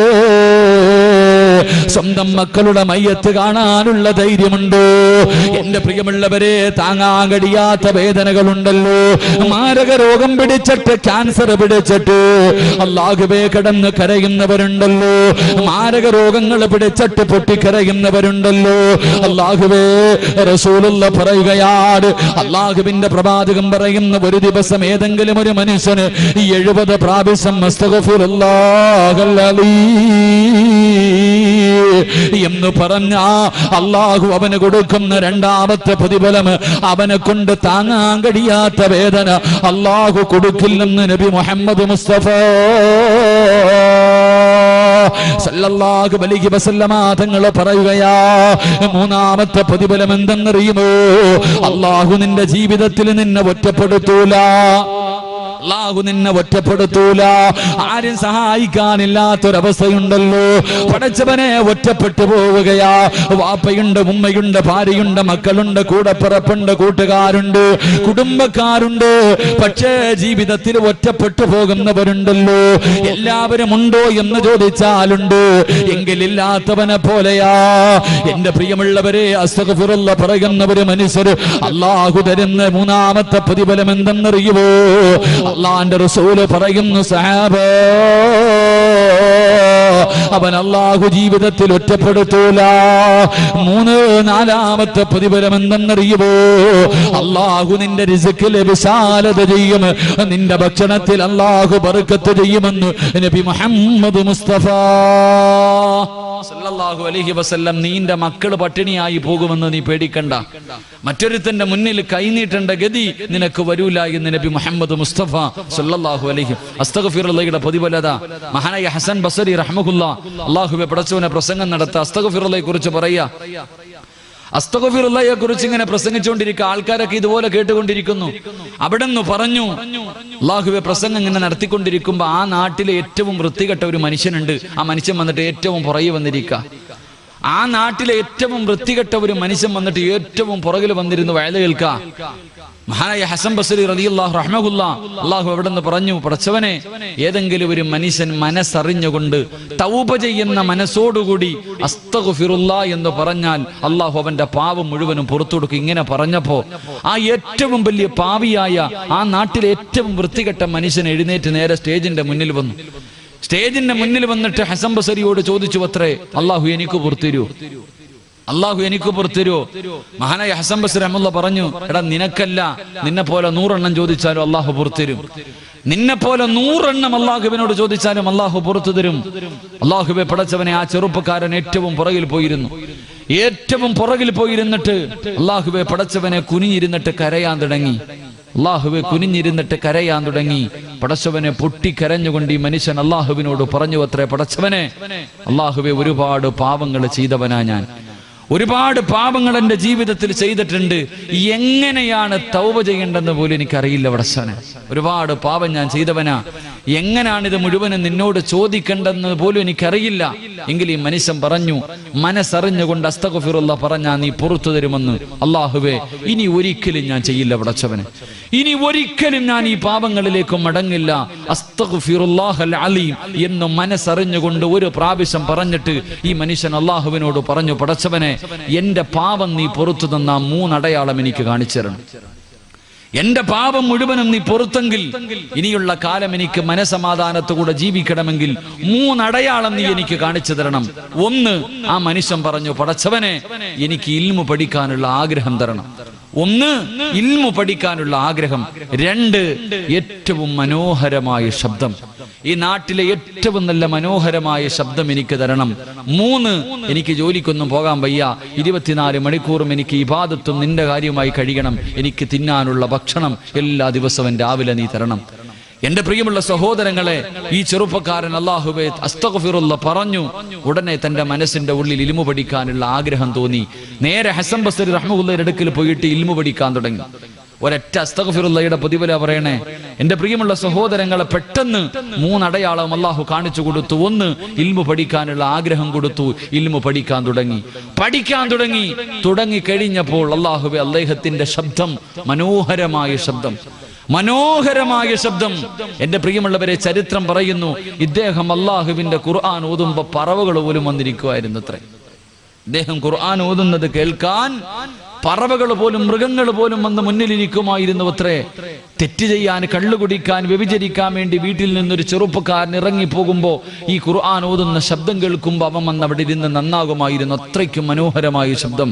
സ്വന്തം മക്കളുടെ മയ്യത്ത് കാണാനുള്ള ധൈര്യമുണ്ടോ? എന്റെ പ്രിയമുള്ളവരെ, താങ്ങാൻ കഴിയാത്ത വേദനകളുണ്ടല്ലോ. മാരക രോഗം പിടിച്ചിട്ട്, ക്യാൻസർ പിടിച്ചിട്ട് അല്ലാഹുവേ കിടന്ന് കരയുന്നവരുണ്ടല്ലോ. മാരക രോഗങ്ങൾ പിടിച്ചിട്ട് പൊട്ടിക്കരയുന്നവരുണ്ടല്ലോ. അല്ലാഹുവേ, റസൂലുള്ളാഹി പറയുകയാണ്, അല്ലാഹുവിന്റെ പ്രവാചകൻ പറയുന്ന ഒരു ദിവസം ഏതെങ്കിലും ഒരു മനുഷ്യന് 70 പ്രാവശ്യം അസ്തഗ്ഫിറുല്ലാഹൽ അലീം എന്ന് പറഞ്ഞ അല്ലാഹു അവന് കൊടുക്കുന്ന രണ്ടാമത്തെ പ്രതിഫലം, അവനെ കൊണ്ട് താങ്ങാൻ കഴിയാത്ത വേദന അല്ലാഹു കൊടുക്കില്ലെന്ന് നബി മുഹമ്മദ് മുസ്തഫ സല്ലല്ലാഹു അലൈഹി വസല്ലമ തങ്ങൾ പറയുകയാ. മൂന്നാമത്തെ പ്രതിഫലം എന്തെന്നറിയുമോ? അല്ലാഹു നിന്റെ ജീവിതത്തിൽ നിന്നെ ഒറ്റപ്പെടുത്തൂല. അല്ലാഹു നിന്നെ ഒറ്റപ്പെടുത്തൂല. ആരും സഹായിക്കാനില്ലാത്തൊരവസ്ഥയുണ്ടല്ലോ. പടച്ചവനെ ഒറ്റപ്പെട്ടു പോവുകയാ. വാപ്പയുണ്ട്, ഉമ്മയുണ്ട്, ഭാര്യയുണ്ട്, മക്കളുണ്ട്, കൂടപ്പിറപ്പുണ്ട്, കൂട്ടുകാരുണ്ട്, കുടുംബക്കാരുണ്ട്. പക്ഷേ ജീവിതത്തിൽ ഒറ്റപ്പെട്ടു പോകുന്നവരുണ്ടല്ലോ. എല്ലാവരും ഉണ്ടോ എന്ന് ചോദിച്ചാലുണ്ട്. എങ്കിലില്ലാത്തവനെ പോലെയാ. എന്റെ പ്രിയമുള്ളവരെ, അസ്തഗ്ഫിറുല്ലാ പറയുന്നവര് മനുഷ്യർ അല്ലാഹു തരുന്ന മൂന്നാമത്തെ പ്രതിഫലം എന്തെന്നറിയുമോ? അല്ലാഹുവിന്റെ റസൂല് പറയുന്നു സഹാബ, അവൻ അല്ലാഹു ജീവിതത്തിൽ ഒറ്റപ്പെടുത്തൂല. 4-ാമത്തെ പ്രതിഫലം എന്തെന്നറിയുമോ? അല്ലാഹു നിന്റെ റിസ്കിലെ വിശാലത ചെയ്യും, നിന്റെ ഭക്ഷണത്തിൽ അല്ലാഹു ബർക്കത്ത് ചെയ്യുമെന്ന് നബി മുഹമ്മദ് മുസ്തഫ സല്ലല്ലാഹു അലൈഹി വസല്ലം. നീന്റെ മക്കൾ പട്ടിണിയായി പോകുമെന്ന് നീ പേടിക്കണ്ട. മറ്റൊരുത്തന്റെ മുന്നിൽ കൈനീട്ടേണ്ട ഗതി നിനക്ക് വരൂല എന്ന് നബി മുഹമ്മദ് മുസ്തഫ സല്ലല്ലാഹു അലൈഹി. അസ്തഗ്ഫിറുല്ലാഹയുടെ പ്രതിഫലത മഹാനായ ഹസൻ ബസരി റഹ്മഹുല്ലാ അല്ലാഹുവേ പടച്ചവനെ പ്രസംഗം നടത്ത അസ്തഗ്ഫിറുല്ലാഹയെ കുറിച്ച് പറയാ. അസ്തഗ്ഫിറുല്ലാഹയെ കുറിച്ച് ഇങ്ങനെ പ്രസംഗിച്ചുകൊണ്ടിരിക്കുക, ആൾക്കാരൊക്കെ ഇതുപോലെ കേട്ടുകൊണ്ടിരിക്കുന്നു. അവിടെ നിന്ന് പറഞ്ഞു, അല്ലാഹുവേ പ്രസംഗം ഇങ്ങനെ നടത്തിക്കൊണ്ടിരിക്കുമ്പോ ആ നാട്ടിലെ ഏറ്റവും വൃത്തികെട്ട ഒരു മനുഷ്യനുണ്ട്. ആ മനുഷ്യൻ വന്നിട്ട് ഏറ്റവും പുറകെ വന്നിരിക്കുക. ആ നാട്ടിലെ ഏറ്റവും വൃത്തികെട്ട ഒരു മനുഷ്യൻ വന്നിട്ട് ഏറ്റവും പുറകിൽ വന്നിരുന്നു വയല കേൾക്കുക. മഹാനായ ഹസൻ ബസരി റളിയല്ലാഹു റഹ്മഹുല്ലാ അല്ലാഹു അവിടെ നിന്ന് പറഞ്ഞു, പടച്ചവനെ ഏതെങ്കിലും ഒരു മനുഷ്യൻ മനസ്സറിഞ്ഞുകൊണ്ട് തൗബ ചെയ്യുന്ന മനസ്സോടുകൂടി അസ്തഗ്ഫിറുല്ലാ എന്ന് പറഞ്ഞാൽ അല്ലാഹു അവന്റെ പാപം മുഴുവനും പുറത്തു കൊടുക്കും. ഇങ്ങനെ പറഞ്ഞപ്പോ ആ ഏറ്റവും വലിയ പാപിയായ ആ നാട്ടിലെ ഏറ്റവും വൃത്തികെട്ട മനുഷ്യൻ എഴുന്നേറ്റ് നേരെ സ്റ്റേജിന്റെ മുന്നിൽ വന്നു. സ്റ്റേജിന്റെ മുന്നിൽ വന്നിട്ട് ഹസൻ ബസരിയോട് ചോദിച്ചു അത്രേ, അല്ലാഹു എനിക്ക് പുറത്തുതരൂ, അല്ലാഹു എനിക്ക് പുറത്തുതരൂ. മഹാനായ ഹസൻ ബസരി റഹ്മത്തുള്ളാഹി പറഞ്ഞു, എടാ നിനക്കല്ല, നിന്നെ പോലെ 100 എണ്ണം ചോദിച്ചാലും അല്ലാഹു പുറത്തുതരും. നിന്നെ പോലെ 100 എണ്ണം അല്ലാഹുവിനോട് ചോദിച്ചാലും അല്ലാഹു പുറത്തു തരും. അല്ലാഹുവേ പടച്ചവനെ, ആ ചെറുപ്പക്കാരൻ ഏറ്റവും പുറകിൽ പോയിരുന്നു. ഏറ്റവും പുറകിൽ പോയിരുന്നിട്ട് അല്ലാഹുവേ പടച്ചവനെ കുനിഞ്ഞിരുന്നിട്ട് കരയാൻ തുടങ്ങി. അല്ലാഹുവേ കുനിഞ്ഞിരുന്നിട്ട് കരയാൻ തുടങ്ങി. പടച്ചവനെ പൊട്ടിക്കരഞ്ഞുകൊണ്ട് ഈ മനുഷ്യൻ അല്ലാഹുവിനോട് പറഞ്ഞു അത്രേ, പടച്ചവനെ അല്ലാഹുവേ ഒരുപാട് പാപങ്ങൾ ചെയ്തവനാ ഞാൻ, ഒരുപാട് പാപങ്ങൾ എൻ്റെ ജീവിതത്തിൽ ചെയ്തിട്ടുണ്ട്. എങ്ങനെയാണ് തൗബ ചെയ്യേണ്ടെന്ന് പോലും എനിക്കറിയില്ല പടച്ചവനെ. ഒരുപാട് പാപം ഞാൻ ചെയ്തവനാ, എങ്ങനെയാണിത് മുഴുവനും നിന്നോട് ചോദിക്കേണ്ടെന്ന് പോലും എനിക്കറിയില്ല. എങ്കിൽ ഈ മനുഷ്യൻ പറഞ്ഞു, മനസ്സറിഞ്ഞുകൊണ്ട് അസ്തഗ്ഫിറുല്ലാഹ് പറഞ്ഞാ നീ പുറത്തു തരുമെന്ന്. അല്ലാഹുവേ ഇനി ഒരിക്കലും ഞാൻ ചെയ്യില്ല പടച്ചവനെ, ഇനി ഒരിക്കലും ഞാൻ ഈ പാപങ്ങളിലേക്ക് മടങ്ങില്ല. അസ്തഗ്ഫിറുല്ലാഹൽ അലീം എന്ന് മനസ്സറിഞ്ഞുകൊണ്ട് ഒരു പ്രാവശ്യം പറഞ്ഞിട്ട് ഈ മനുഷ്യൻ അല്ലാഹുവിനോട് പറഞ്ഞു, പടച്ചവനെ എന്റെ പാപം നീ പുറത്തു തന്ന 3 അടയാളം എനിക്ക് കാണിച്ചു തരണം. എന്റെ പാപം മുഴുവനും നീ പുറത്തെങ്കിൽ ഇനിയുള്ള കാലം എനിക്ക് മനസമാധാനത്തോടെ ജീവിക്കണമെങ്കിൽ 3 അടയാളം നീ എനിക്ക് കാണിച്ചു തരണം. 1, ആ മനുഷ്യൻ പറഞ്ഞു, പടച്ചവനെ എനിക്ക് ഇൽമു പഠിക്കാനുള്ള ആഗ്രഹം തരണം. 1, ഇൽമു പഠിക്കാനുള്ള ആഗ്രഹം. 2, ഏറ്റവും മനോഹരമായ ശബ്ദം, ഈ നാട്ടിലെ ഏറ്റവും നല്ല മനോഹരമായ ശബ്ദം എനിക്ക് തരണം. 3, എനിക്ക് ജോലിക്കൊന്നും പോകാൻ വയ്യ, 24 മണിക്കൂറും എനിക്ക് ഇബാദത്തും നിന്റെ കാര്യമായി കഴിയണം. എനിക്ക് തിന്നാനുള്ള ഭക്ഷണം എല്ലാ ദിവസവും രാവിലെ നീ തരണം. എന്റെ പ്രിയമുള്ള സഹോദരങ്ങളെ, ഈ ചെറുപ്പക്കാരൻ അല്ലാഹുവേ അസ്തഗ്ഫിറുല്ലാഹ് പറഞ്ഞു. ഉടനെ തന്റെ മനസ്സിന്റെ ഉള്ളിൽ ഇൽമു പഠിക്കാനുള്ള ആഗ്രഹം തോന്നി. നേരെ ഹസൻ ബസരി റഹ്മത്തുള്ളാഹിയുടെ അടുക്കൽ പോയിട്ട് ഇൽമു പഠിക്കാൻ തുടങ്ങി. ഒരൊറ്റ അസ്തഗ്ഫിറുല്ലാഹയുടെ പ്രതിഫല പറയണേ. എന്റെ പ്രിയമുള്ള സഹോദരങ്ങളെ, പെട്ടെന്ന് 3 അടയാളം അല്ലാഹു കാണിച്ചു കൊടുത്തു. 1, ഇൽമു പഠിക്കാനുള്ള ആഗ്രഹം കൊടുത്തു. ഇൽമു പഠിക്കാൻ തുടങ്ങി കഴിഞ്ഞപ്പോൾ അല്ലാഹുവേ അദ്ദേഹത്തിന്റെ ശബ്ദം മനോഹരമായ ശബ്ദം, മനോഹരമായ ശബ്ദം. എന്റെ പ്രിയമുള്ളവരെ, ചരിത്രം പറയുന്നു, ഇദ്ദേഹം അല്ലാഹുവിന്റെ ഖുർആൻ ഓതുമ്പോ പറവകൾ പോലും വന്നിരിക്കുമായിരുന്നു അത്രേ. ഇദ്ദേഹം ഖുർആൻ ഓതുന്നത് കേൾക്കാൻ പറവകൾ പോലും മൃഗങ്ങൾ പോലും വന്ന് മുന്നിലിരിക്കുമായിരുന്നു അത്രേ. തെറ്റ് ചെയ്യാൻ, കള്ളു കുടിക്കാൻ, വ്യഭിചരിക്കാൻ വേണ്ടി വീട്ടിൽ നിന്നൊരു ചെറുപ്പക്കാരൻ ഇറങ്ങി പോകുമ്പോ ഈ ഖുർആൻ ഓതുന്ന ശബ്ദം കേൾക്കുമ്പോ അവൻ വന്ന് അവിടെ ഇരുന്ന് നന്നാകുമായിരുന്നു. അത്രയ്ക്കും മനോഹരമായ ശബ്ദം.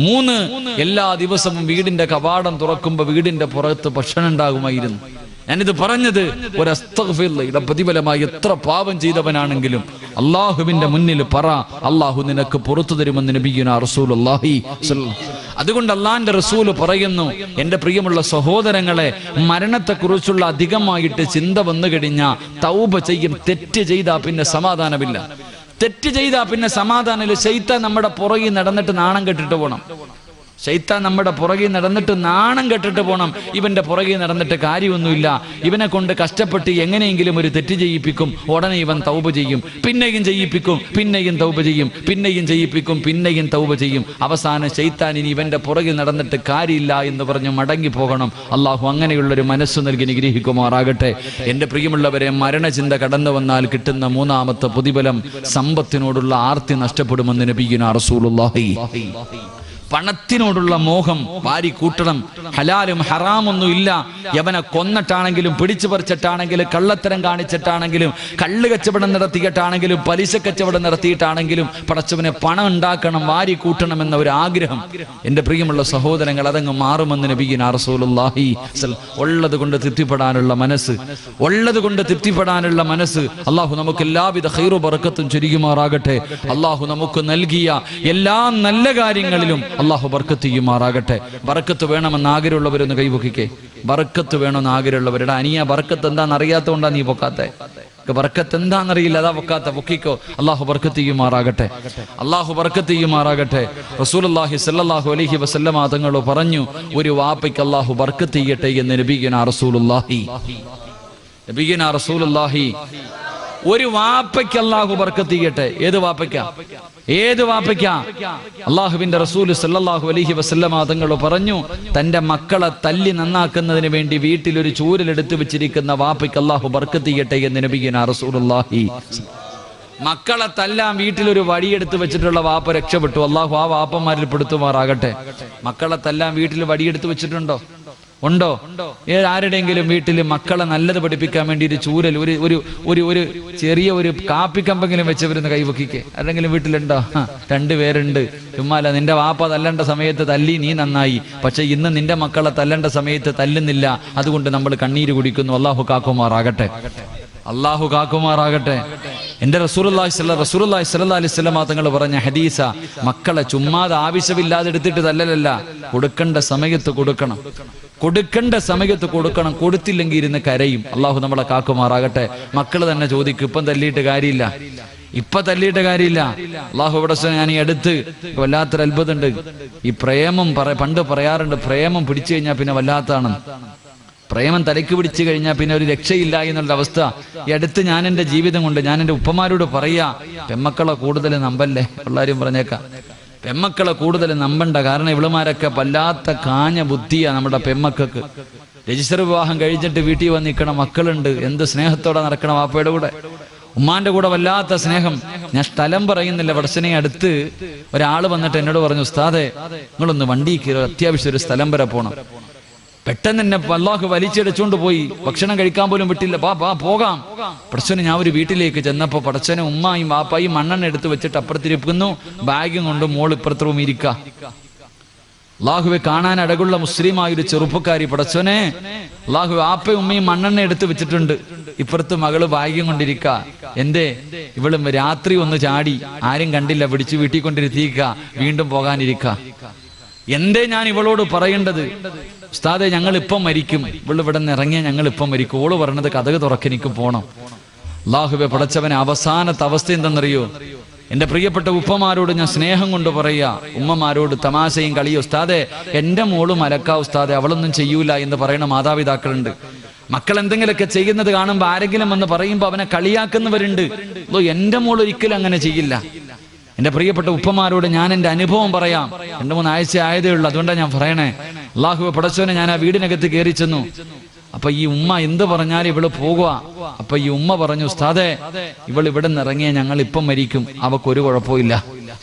3, എല്ലാ ദിവസവും വീടിന്റെ കവാടം തുറക്കുമ്പോ വീടിന്റെ പുറത്ത് ഭക്ഷണം ഉണ്ടാകുമായിരുന്നു. ഞാനിത് പറഞ്ഞത് ഒരു അസ്തഗ്ഫിറുല്ലാഹയുടെ പ്രതിഫലമായി എത്ര പാപം ചെയ്തവനാണെങ്കിലും അള്ളാഹുവിന്റെ മുന്നിൽ പറ, അള്ളാഹു നിനക്ക് പുറത്തു തരുമെന്ന് നബിയുനാ റസൂലുള്ളാഹി സ്വല്ലല്ലാഹു. അതുകൊണ്ട് അള്ളാഹിന്റെ റസൂല് പറയുന്നു, എന്റെ പ്രിയമുള്ള സഹോദരങ്ങളെ, മരണത്തെക്കുറിച്ചുള്ള അധികമായിട്ട് ചിന്ത വന്നു കഴിഞ്ഞാൽ തൗബ ചെയ്യും. തെറ്റ് ചെയ്താൽ പിന്നെ സമാധാനമില്ല. തെറ്റ് ചെയ്താൽ പിന്നെ സമാധാനമില്ല. ശൈത്താൻ നമ്മുടെ പുറകിൽ നടന്നിട്ട് നാണം കെട്ടിട്ട് പോകണം. ശൈത്താൻ നമ്മുടെ പുറകിൽ നടന്നിട്ട് നാണം കെട്ടിട്ട് പോകണം. ഇവന്റെ പുറകിൽ നടന്നിട്ട് കാര്യമൊന്നുമില്ല. ഇവനെ കൊണ്ട് കഷ്ടപ്പെട്ട് എങ്ങനെയെങ്കിലും ഒരു തെറ്റ് ചെയ്യിപ്പിക്കും. ഉടനെ ഇവൻ തൗബ ചെയ്യും, പിന്നെയും ചെയ്യിപ്പിക്കും, പിന്നെയും തൗബ ചെയ്യും, പിന്നെയും ചെയ്യിപ്പിക്കും, പിന്നെയും തൗബ ചെയ്യും. അവസാനം ശൈത്താൻ ഇനി ഇവന്റെ പുറകിൽ നടന്നിട്ട് കാര്യമില്ല എന്ന് പറഞ്ഞ് മടങ്ങി പോകണം. അള്ളാഹു അങ്ങനെയുള്ളൊരു മനസ്സ് നൽകി നിഗ്രഹിക്കുമാറാകട്ടെ. എന്റെ പ്രിയമുള്ളവരെ, മരണചിന്ത കടന്നു വന്നാൽ കിട്ടുന്ന 3ാമത്തെ പ്രതിഫലം സമ്പത്തിനോടുള്ള ആർത്തി നഷ്ടപ്പെടുമെന്ന് നബിയുനാ റസൂലുള്ളാഹി. പണത്തിനോടുള്ള മോഹം വാരി കൂട്ടണം. ഹലാലും ഹറാമൊന്നും ഇല്ല. യവനെ കൊന്നിട്ടാണെങ്കിലും പിടിച്ചു പറിച്ചിട്ടാണെങ്കിലും കള്ളത്തരം കാണിച്ചിട്ടാണെങ്കിലും കള്ള് കച്ചവടം നടത്തിയിട്ടാണെങ്കിലും പലിശ കച്ചവടം നടത്തിയിട്ടാണെങ്കിലും പടച്ചവനെ പണം ഉണ്ടാക്കണം, വാരി കൂട്ടണം എന്ന ഒരു ആഗ്രഹം. എൻ്റെ പ്രിയമുള്ള സഹോദരങ്ങൾ, അതങ്ങ് മാറുമെന്ന് നബിയുനാ റസൂലുള്ളാഹി ഉള്ളത് കൊണ്ട് തൃപ്തിപ്പെടാനുള്ള മനസ്സ്, ഉള്ളത് കൊണ്ട് തൃപ്തിപ്പെടാനുള്ള മനസ്സ് അള്ളാഹു നമുക്ക് എല്ലാവിധ ഖൈറു ബർക്കത്തും ചൊരിയുമാറാകട്ടെ. അള്ളാഹു നമുക്ക് നൽകിയ എല്ലാ നല്ല കാര്യങ്ങളിലും അള്ളാഹു ബർക്കത്ത് ചെയ്യുമാറാകട്ടെ. ബർക്കത്ത് വേണമെന്ന് ആഗ്രഹമുള്ളവരൊന്ന് കൈപൊക്കിക്കേ. ബർക്കത്ത് വേണമെന്ന് ആഗ്രഹമുള്ളവരുടെ അനിയ ബർക്കത്ത് എന്താണെന്ന് അറിയാത്തതുകൊണ്ടാ നീ പൊക്കാത്തെ. ബർക്കത്ത് എന്താണെന്നറിയില്ല, അതാ പൊക്കാത്ത. പൊക്കിക്കോ. അള്ളാഹു ബർക്കത്ത് ചെയ്യുമാറാകട്ടെ. അള്ളാഹു ബർക്കത്ത് ചെയ്യുമാറാകട്ടെ. റസൂലുള്ളാഹി സ്വല്ലല്ലാഹു അലൈഹി വസല്ലമ തങ്ങൾ പറഞ്ഞു, ഒരു വാപ്പയ്ക്ക് അള്ളാഹു ബർക്കത്ത് ചെയ്യട്ടെ എന്ന് നബിയുനാ റസൂലുള്ളാഹി. നബിയുനാ റസൂലുള്ളാഹി ഒരു വാപ്പയ്ക്ക് അള്ളാഹു ബർക്കത്ത് ചെയ്യട്ടെ. ഏത് വാപ്പയ്ക്കാ? ഏത് വാപ്പയ്ക്കാ? അള്ളാഹുവിന്റെ റസൂൽ സല്ലല്ലാഹു അലൈഹി വസല്ലമ തങ്ങൾ പറഞ്ഞു, തന്റെ മക്കളെ തല്ലി നന്നാക്കുന്നതിന് വേണ്ടി വീട്ടിൽ ഒരു ചൂരലെടുത്ത് വെച്ചിരിക്കുന്ന വാപ്പയ്ക്ക് അള്ളാഹു ബർക്കത്ത് ചെയ്യട്ടെ എന്ന് നബിയുനാ റസൂലുള്ളാഹി. മക്കളെ തല്ലാൻ വീട്ടിലൊരു വടിയെടുത്ത് വെച്ചിട്ടുള്ള വാപ്പ രക്ഷപ്പെട്ടു. അള്ളാഹു ആ വാപ്പന്മാരിൽ പെടുത്തുമാറാകട്ടെ. മക്കളെ തല്ലാൻ വീട്ടിൽ വടിയെടുത്ത് വെച്ചിട്ടുണ്ടോ? ഉണ്ടോ? ആരുടെയെങ്കിലും വീട്ടിൽ മക്കളെ നല്ലത് പഠിപ്പിക്കാൻ വേണ്ടി ഒരു ചൂരൽ, ഒരു ചെറിയ ഒരു കാപ്പിക്കമ്പെങ്കിലും വെച്ചവരുന്ന് കൈവക്കിക്കേ. ആരെങ്കിലും വീട്ടിലുണ്ടോ? രണ്ടുപേരുണ്ട്. ചുമ്മാല നിന്റെ വാപ്പ തല്ലേണ്ട സമയത്ത് തല്ലി, നീ നന്നായി. പക്ഷെ ഇന്ന് നിന്റെ മക്കളെ തല്ലേണ്ട സമയത്ത് തല്ലുന്നില്ല. അതുകൊണ്ട് നമ്മൾ കണ്ണീര് കുടിക്കുന്നു. അള്ളാഹു കാക്കുമാറാകട്ടെ. അള്ളാഹു കാക്കുമാറാകട്ടെ. എന്റെ റസൂലുള്ളാഹി സ്വല്ലല്ലാഹു അലൈഹി വസല്ലം തങ്ങൾ പറഞ്ഞ ഹദീസ, മക്കളെ ചുമ്മാതെ ആവശ്യമില്ലാതെ എടുത്തിട്ട് തല്ലലല്ല, കൊടുക്കേണ്ട സമയത്ത് കൊടുക്കണം. കൊടുക്കേണ്ട സമയത്ത് കൊടുക്കണം. കൊടുത്തില്ലെങ്കിൽ ഇരുന്ന് കരയും. അള്ളാഹു നമ്മളെ കാക്കുമാറാകട്ടെ. മക്കൾ തന്നെ ചോദിക്കും, ഇപ്പം തല്ലിയിട്ട് കാര്യമില്ല, ഇപ്പൊ തല്ലിയിട്ട് കാര്യമില്ല. അള്ളാഹു ഇവിടെ ഞാൻ ഈ അടുത്ത് വല്ലാത്തൊരു അത്ഭുതമുണ്ട്. ഈ പ്രേമം പണ്ട് പറയാറുണ്ട്, പ്രേമം പിടിച്ചു കഴിഞ്ഞാൽ പിന്നെ വല്ലാത്താണ്. പ്രേമം തലയ്ക്ക് പിടിച്ചു കഴിഞ്ഞാൽ പിന്നെ ഒരു രക്ഷയില്ല എന്നുള്ള അവസ്ഥ. ഈ അടുത്ത് ഞാൻ എൻ്റെ ജീവിതം കൊണ്ട് ഞാൻ എൻ്റെ ഉപ്പമാരോട് പറയാ, പെമ്മക്കളെ കൂടുതൽ നമ്പല്ലേ. എല്ലാവരും പറഞ്ഞേക്കാം, പെമ്മക്കളെ കൂടുതൽ നമ്പണ്ട. കാരണം ഇവളുമാരൊക്കെ വല്ലാത്ത കാഞ്ഞ ബുദ്ധിയാ നമ്മുടെ പെമ്മക്കൾക്ക്. രജിസ്റ്റർ വിവാഹം കഴിച്ചിട്ട് വീട്ടിൽ വന്ന് നിൽക്കണം, മക്കളുണ്ട്, എന്ത് സ്നേഹത്തോടെ നടക്കണം വാപ്പയുടെ കൂടെ, ഉമ്മാന്റെ കൂടെ വല്ലാത്ത സ്നേഹം. ഞാൻ സ്ഥലം പറയുന്നില്ല. വടസനെ അടുത്ത് ഒരാൾ വന്നിട്ട് എന്നോട് പറഞ്ഞു, ഉസ്താദേ നിങ്ങളൊന്ന് വണ്ടി കയറി, അത്യാവശ്യം ഒരു സ്ഥലം വരെ പോകണം. പെട്ടെന്ന് തന്നെ അല്ലാഹു വലിച്ചെടുച്ചുകൊണ്ട് പോയി. ഭക്ഷണം കഴിക്കാൻ പോലും വിട്ടില്ല. പോകാം. പടച്ചോനെ ഞാൻ ഒരു വീട്ടിലേക്ക് ചെന്നപ്പോ പടച്ചോനെ ഉമ്മായും വാപ്പായും മണ്ണെണ്ണ എടുത്ത് വെച്ചിട്ട് അപ്പുറത്തിരിക്കുന്നു, ബാഗും കൊണ്ട് മോൾ ഇപ്പുറത്ത് റൂം ഇരിക്ക. അള്ളാഹുവെ കാണാൻ അടകുള്ള മുസ്ലിമായൊരു ചെറുപ്പക്കാരി. പടച്ചോനെ അള്ളാഹു വാപ്പയും ഉമ്മയും മണ്ണെണ്ണ എടുത്ത് വെച്ചിട്ടുണ്ട്, ഇപ്പുറത്ത് മകള് ബാഗ്യം കൊണ്ടിരിക്ക. എന്തേ? ഇവളും രാത്രി ഒന്ന് ചാടി, ആരും കണ്ടില്ല, പിടിച്ചു വീട്ടിൽ കൊണ്ടിരുത്തിക്ക, വീണ്ടും പോകാനിരിക്ക. എന്തേ ഞാൻ ഇവളോട് പറയേണ്ടത്? ഉസ്താദെ ഞങ്ങൾ ഇപ്പം മരിക്കും, ഇവള് ഇവിടെ നിന്ന് ഇറങ്ങിയ ഞങ്ങൾ ഇപ്പം മരിക്കും. ഓള് പറഞ്ഞത് കഥക് തുറക്കെനിക്ക് പോണം. അല്ലാഹുവേ പടച്ചവനെ, അവസാനത്തെ അവസ്ഥ എന്തെന്നറിയോ? എന്റെ പ്രിയപ്പെട്ട ഉപ്പമാരോട് ഞാൻ സ്നേഹം കൊണ്ട് പറയാ, ഉമ്മമാരോട് തമാശയും കളിയോ, ഉസ്താദെ എന്റെ മോള് മലക്കാ ഉസ്താദെ, അവളൊന്നും ചെയ്യൂല എന്ന് പറയുന്ന മാതാപിതാക്കളുണ്ട്. മക്കൾ എന്തെങ്കിലുമൊക്കെ ചെയ്യുന്നത് കാണുമ്പോൾ ആരെങ്കിലും വന്ന് പറയുമ്പോൾ അവനെ കളിയാക്കുന്നവരുണ്ട്. എന്റെ മോൾ ഒരിക്കലും അങ്ങനെ ചെയ്യില്ല. എന്റെ പ്രിയപ്പെട്ട ഉപ്പമാരോട് ഞാൻ എൻ്റെ അനുഭവം പറയാം. 2-3 ആഴ്ച ആയതേ ഉള്ളൂ, അതുകൊണ്ടാണ് ഞാൻ പറയണേ. അല്ലാഹുവേ പടച്ചോനെ, ഞാൻ ആ വീടിനകത്ത് കയറി ചെന്നു. അപ്പൊ ഈ ഉമ്മ എന്ത് പറഞ്ഞാലും ഇവള് പോകുക. അപ്പൊ ഈ ഉമ്മ പറഞ്ഞു, ഉസ്താദെ ഇവൾ ഇവിടെ നിന്ന് ഇറങ്ങിയ ഞങ്ങൾ ഇപ്പം മരിക്കും, അവക്കൊരു കുഴപ്പമില്ല,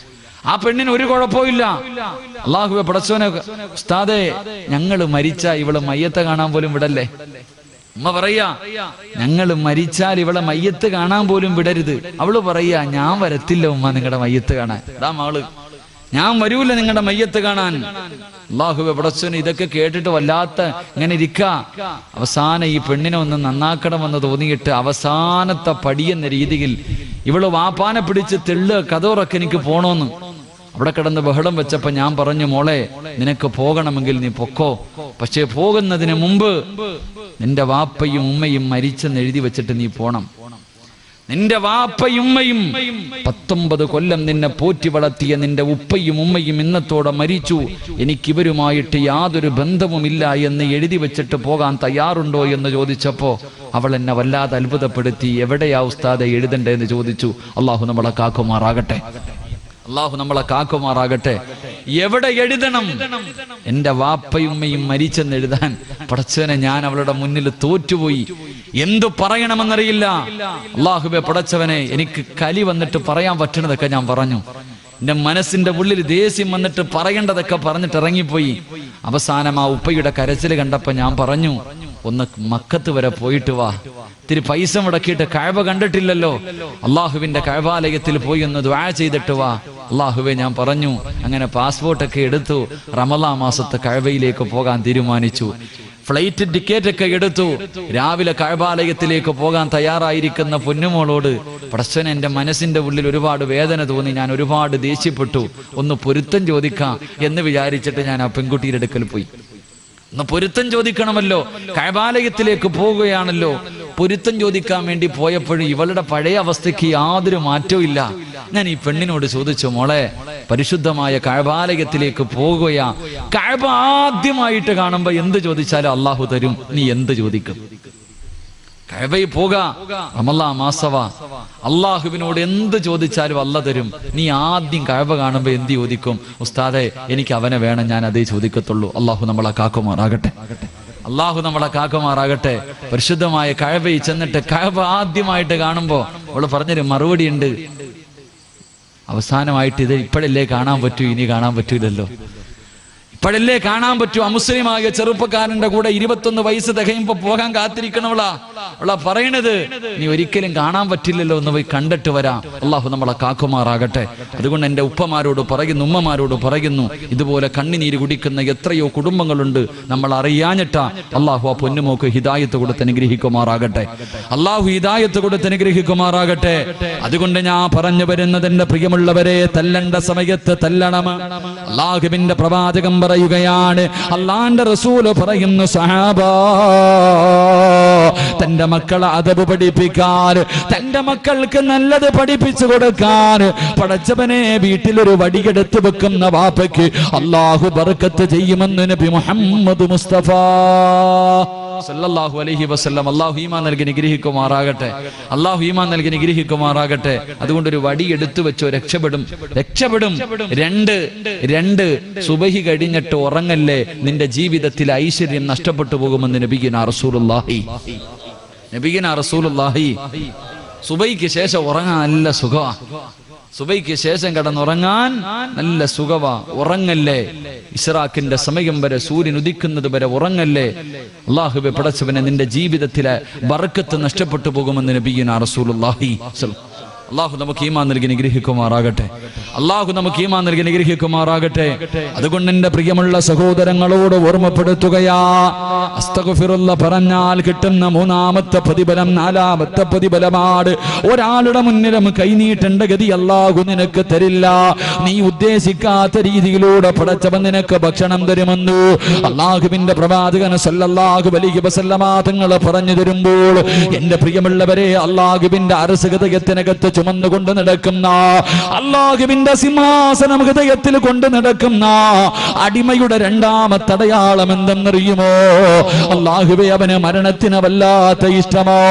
ആ പെണ്ണിന് ഒരു കുഴപ്പമില്ല. അല്ലാഹുവേ പടച്ചോനെ, ഉസ്താദെ ഞങ്ങൾ മരിച്ച ഇവള് മയ്യത്ത് കാണാൻ പോലും വിടല്ലേ. ഉമ്മ പറയാ, ഞങ്ങൾ മരിച്ചാൽ ഇവളെ മയ്യത്ത് കാണാൻ പോലും വിടരുത്. അവള് പറയാ, ഞാൻ വരത്തില്ല ഉമ്മ നിങ്ങളുടെ മയ്യത്ത് കാണാൻ. അതാ മകള്, ഞാൻ വരൂല നിങ്ങളുടെ മയ്യത്ത് കാണാൻ. അല്ലാഹുവേ പടച്ചോനെ, ഇതൊക്കെ കേട്ടിട്ട് വല്ലാത്ത ഇങ്ങനെ ഇരിക്ക. അവസാനം ഈ പെണ്ണിനെ ഒന്ന് നന്നാക്കണമെന്ന് തോന്നിയിട്ട് അവസാനത്തെ പടിയെന്ന രീതിയിൽ ഇവള് വാപ്പാനെ പിടിച്ച് തെള്ളുക, കഥോറൊക്കെ എനിക്ക് പോണോന്ന്. അവിടെ കിടന്ന് ബഹളം വെച്ചപ്പോ ഞാൻ പറഞ്ഞു, മോളെ നിനക്ക് പോകണമെങ്കിൽ നീ പൊക്കോ, പക്ഷേ പോകുന്നതിന് മുമ്പ് നിന്റെ വാപ്പയും ഉമ്മയും മരിച്ചെന്ന് എഴുതി വെച്ചിട്ട് നീ പോണം. നിന്റെ വാപ്പയും ഉമ്മയും 19 കൊല്ലം നിന്നെ പോറ്റി വളർത്തിയ നിന്റെ ഉപ്പയും ഉമ്മയും ഇന്നത്തോടെ മരിച്ചു, എനിക്കിവരുമായിട്ട് യാതൊരു ബന്ധവുമില്ല എന്ന് എഴുതി വെച്ചിട്ട് പോകാൻ തയ്യാറുണ്ടോ എന്ന് ചോദിച്ചപ്പോ അവൾ എന്നെ വല്ലാതെ അത്ഭുതപ്പെടുത്തി. എവിടെയാ ഉസ്താദെ എഴുതണ്ടേ എന്ന് ചോദിച്ചു. അള്ളാഹു നമ്മളെ കാക്കുമാറാകട്ടെ. അള്ളാഹു നമ്മളെ കാക്കുമാറാകട്ടെ. എവിടെ എഴുതണം? എന്റെ വാപ്പയുമ്മയും മരിച്ചെന്ന് എഴുതാൻ പടച്ചവനെ ഞാൻ അവളുടെ മുന്നിൽ തോറ്റുപോയി. എന്തു പറയണമെന്നറിയില്ല. അല്ലാഹുവേ പടച്ചവനെ, എനിക്ക് കലി വന്നിട്ട് പറയാൻ പറ്റുന്നതൊക്കെ ഞാൻ പറഞ്ഞു. എൻ്റെ മനസ്സിന്റെ ഉള്ളിൽ ദേഷ്യം വന്നിട്ട് പറയേണ്ടതൊക്കെ പറഞ്ഞിട്ട് ഇറങ്ങിപ്പോയി. അവസാനം ആ ഉപ്പയുടെ കരച്ചിൽ കണ്ടപ്പോൾ ഞാൻ പറഞ്ഞു, ഒന്ന് മക്കത്ത് വരെ പോയിട്ട് വാ, ഇത്തിരി പൈസ മുടക്കിയിട്ട് കഅബ കണ്ടിട്ടില്ലല്ലോ, അള്ളാഹുവിന്റെ കഅബാലയത്തിൽ പോയി ഒന്ന് ദുആ ചെയ്തിട്ട് വാ. അള്ളാഹുവേ ഞാൻ പറഞ്ഞു. അങ്ങനെ പാസ്പോർട്ടൊക്കെ എടുത്തു, റമളാൻ മാസത്തെ കഅബയിലേക്ക് പോകാൻ തീരുമാനിച്ചു. ഫ്ലൈറ്റ് ടിക്കറ്റ് ഒക്കെ എടുത്തു. രാവിലെ കഅബാലയത്തിലേക്ക് പോകാൻ തയ്യാറായിരിക്കുന്ന പൊന്നുമോളോട് പടച്ചവനെ എൻ്റെ മനസ്സിന്റെ ഉള്ളിൽ ഒരുപാട് വേദന തോന്നി, ഞാൻ ഒരുപാട് ദേഷ്യപ്പെട്ടു, ഒന്ന് പൊരുത്തം ചോദിക്കാം എന്ന് വിചാരിച്ചിട്ട് ഞാൻ ആ പെൺകുട്ടിയുടെ അടുക്കൽ പോയി. ഒന്ന് പൊരുത്തം ചോദിക്കണമല്ലോ, കഅബാലയത്തിലേക്ക് പോവുകയാണല്ലോ. പൊരുത്തം ചോദിക്കാൻ വേണ്ടി പോയപ്പോഴും ഇവളുടെ പഴയ അവസ്ഥയ്ക്ക് യാതൊരു മാറ്റവും ഇല്ല. ഞാൻ ഈ പെണ്ണിനോട് ചോദിച്ചു, മോളെ പരിശുദ്ധമായ കഅബാലയത്തിലേക്ക് പോകുകയാ, കഅബ ആദ്യമായിട്ട് കാണുമ്പോ എന്ത് ചോദിച്ചാലും അള്ളാഹു തരും, നീ എന്ത് ചോദിക്കും? കഅബയിൽ പോകാ, റമളാൻ മാസവാ, അള്ളാഹുവിനോട് എന്ത് ചോദിച്ചാലും അല്ലാഹു തരും. നീ ആദ്യം കഅബ കാണുമ്പോ എന്ത് ചോദിക്കും? ഉസ്താദെ എനിക്ക് അവനെ വേണം, ഞാൻ അതേ ചോദിക്കത്തുള്ളൂ. അള്ളാഹു നമ്മളെ കാക്കുമാറാകട്ടെ, അള്ളാഹു നമ്മളെ കാക്കുമാറാകട്ടെ. പരിശുദ്ധമായ കഅബയിൽ ചെന്നിട്ട് കഅബ ആദ്യമായിട്ട് കാണുമ്പോ അവള് പറഞ്ഞൊരു മറുപടി ഉണ്ട്, അവസാനമായിട്ട് ഇത് ഇപ്പോഴല്ലേ കാണാൻ പറ്റൂ, ഇനി കാണാൻ പറ്റൂലല്ലോ, ഇപ്പോഴല്ലേ കാണാൻ പറ്റൂ. അമുസ്ലിമായ ചെറുപ്പക്കാരന്റെ കൂടെ 21 വയസ്സ് തികയുമ്പോ പോകാൻ കാത്തിരിക്കണവളാ. അവളാ പറയണത്, നീ ഒരിക്കലും കാണാൻ പറ്റില്ലല്ലോ, ഒന്ന് പോയി കണ്ടിട്ട് വരാം. അള്ളാഹു നമ്മളെ കാക്കുമാറാകട്ടെ. അതുകൊണ്ട് എൻ്റെ ഉപ്പമാരോട് പറയുന്നു, ഉമ്മമാരോട് പറയുന്നു, ഇതുപോലെ കണ്ണിനീര് കുടിക്കുന്ന എത്രയോ കുടുംബങ്ങളുണ്ട്, നമ്മൾ അറിയാഞ്ഞിട്ടാ. അള്ളാഹു ആ പൊന്നുമോക്ക് ഹിദായത്ത് കൊടുത്ത് അനുഗ്രഹിക്കുമാറാകട്ടെ, അള്ളാഹു ഹിദായത്ത് കൊടുത്ത് അനുഗ്രഹിക്കുമാറാകട്ടെ. അതുകൊണ്ട് ഞാൻ പറഞ്ഞു വരുന്നത്, എൻ്റെ പ്രിയമുള്ളവരെ, തല്ലണ്ട സമയത്ത് തല്ലണം. അള്ളാഹുവിന്റെ പ്രവാചകം പറയുകയാണ്, അള്ളാന്റെ റസൂല് പറയുന്നു, സഹാബ തന്റെ മക്കളെ അദബ് പഠിപ്പിക്കാൻ, തന്റെ മക്കൾക്ക് നല്ലത് പഠിപ്പിച്ചു കൊടുക്കാൻ പടച്ചവനെ വീട്ടിലൊരു വടിയെടുത്ത് വെക്കുന്ന വാപ്പയ്ക്ക് അള്ളാഹു ബർക്കത്ത് ചെയ്യുമെന്ന് നബി മുഹമ്മദ് മുസ്തഫ സല്ലല്ലാഹു അലൈഹി വസല്ലം. അള്ളാഹു ഈമാൻ നൽകി നിഗ്രഹിക്കുമാറാകട്ടെ, അള്ളാഹു ഈമാൻ നൽകി നിഗ്രഹിക്കുമാറാകട്ടെ. അതുകൊണ്ട് ഒരു വടി എടുത്തു വെച്ചോ, രക്ഷപ്പെടും, രക്ഷപ്പെടും. രണ്ട് സുബഹി കഴിഞ്ഞിട്ട് ഉറങ്ങല്ലേ, നിന്റെ ജീവിതത്തിൽ ഐശ്വര്യം നഷ്ടപ്പെട്ടു പോകുമെന്ന് നബിയുനാ റസൂലുള്ളാഹി. സുബഹിക്ക് ശേഷം ഉറങ്ങാൻ നല്ല സുഖമാ, സുബഹിക്ക് ശേഷം കിടന്നുറങ്ങാൻ നല്ല സുഖവാ. ഉറങ്ങല്ലേ, ഇസ്റാഖിന്റെ സമയം വരെ, സൂര്യൻ ഉദിക്കുന്നത് വരെ ഉറങ്ങല്ലേ. അല്ലാഹുവേ പടച്ചവനെ, നിന്റെ ജീവിതത്തിലെ ബർക്കത്ത് നഷ്ടപ്പെട്ടു പോകുമെന്ന് നബിയുനാ റസൂലുള്ളാഹി. അള്ളാഹു നമുക്ക് ഈമാൻ നൽകി നിഗ്രഹിക്കുമാറാകട്ടെ, അള്ളാഹു നമുക്ക് ഈമാൻ നൽകി നിഗ്രഹിക്കുമാറാകട്ടെ. അതുകൊണ്ട് എന്റെ പ്രിയമുള്ള സഹോദരങ്ങളോട് ഓർമ്മപ്പെടുത്തുകയാ, അസ്തഗ്ഫിറുല്ലാ പറഞ്ഞാൽ കിട്ടുന്ന 3ാമത്തെ പ്രതിഫലം 4ാമത്തെ പ്രതിഫലമാണ്. ഒരാളുടെ മുന്നിലും കൈനീട്ടേണ്ട ഗതി അള്ളാഹു നിനക്ക് തരില്ല. നീ ഉദ്ദേശിക്കാത്ത രീതിയിലൂടെ പടച്ചവൻ നിനക്ക് ഭക്ഷണം തരുമെന്നു അള്ളാഹുവിന്റെ പ്രവാചകൻ സല്ലല്ലാഹു അലൈഹി വസല്ലമ തങ്ങൾ പറഞ്ഞു തരുമ്പോൾ, എന്റെ പ്രിയമുള്ളവരെ, അള്ളാഹുവിന്റെ അർശഹൃദയത്തിനകത്ത് ചുമന്നുകൊണ്ട് നടക്കുന്ന, അല്ലാഹുവിന്റെ സിംഹാസനം ഹൃദയത്തിൽ കൊണ്ട് നടക്കുന്ന അടിമയുടെ 2ാമത്തെ അടയാളം എന്തെന്നറിയുമോ? അല്ലാഹുവേ, അവന് മരണത്തിന് വല്ലാത്ത ഇഷ്ടമോ?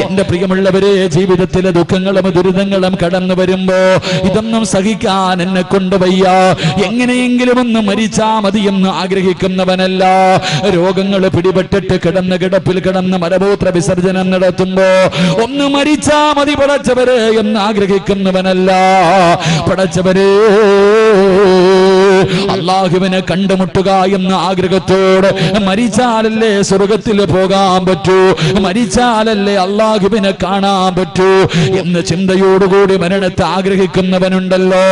എന്റെ പ്രിയമുള്ളവരെ, ജീവിതത്തിലെ ദുഃഖങ്ങളും ദുരിതങ്ങളും കടന്നു വരുമ്പോ ഇതൊന്നും സഹിക്കാൻ എന്നെ കൊണ്ട് വയ്യ, എങ്ങനെയെങ്കിലും ഒന്ന് മരിച്ചാ മതിയെന്ന് ആഗ്രഹിക്കുന്നവനല്ല. രോഗങ്ങൾ പിടിപെട്ടിട്ട് കിടന്ന് കിടപ്പിൽ കിടന്ന് മലമൂത്ര വിസർജനം നടത്തുമ്പോ ഒന്ന് മരിച്ചാ മതി പടച്ചവരെ എന്ന് ആഗ്രഹിക്കുന്നവനല്ല. പടച്ചവരെ, അള്ളാഹുവിനെ കണ്ടുമുട്ടുക എന്ന ആഗ്രഹത്തോടെ മരിച്ചാലല്ലേ സ്വർഗത്തിൽ പോകാൻ പറ്റൂ, മരിച്ചാലല്ലേ അള്ളാഹുവിനെ കാണാൻ പറ്റൂ എന്ന ചിന്തയോടുകൂടി മരണത്തെ ആഗ്രഹിക്കുന്നവനുണ്ടല്ലോ.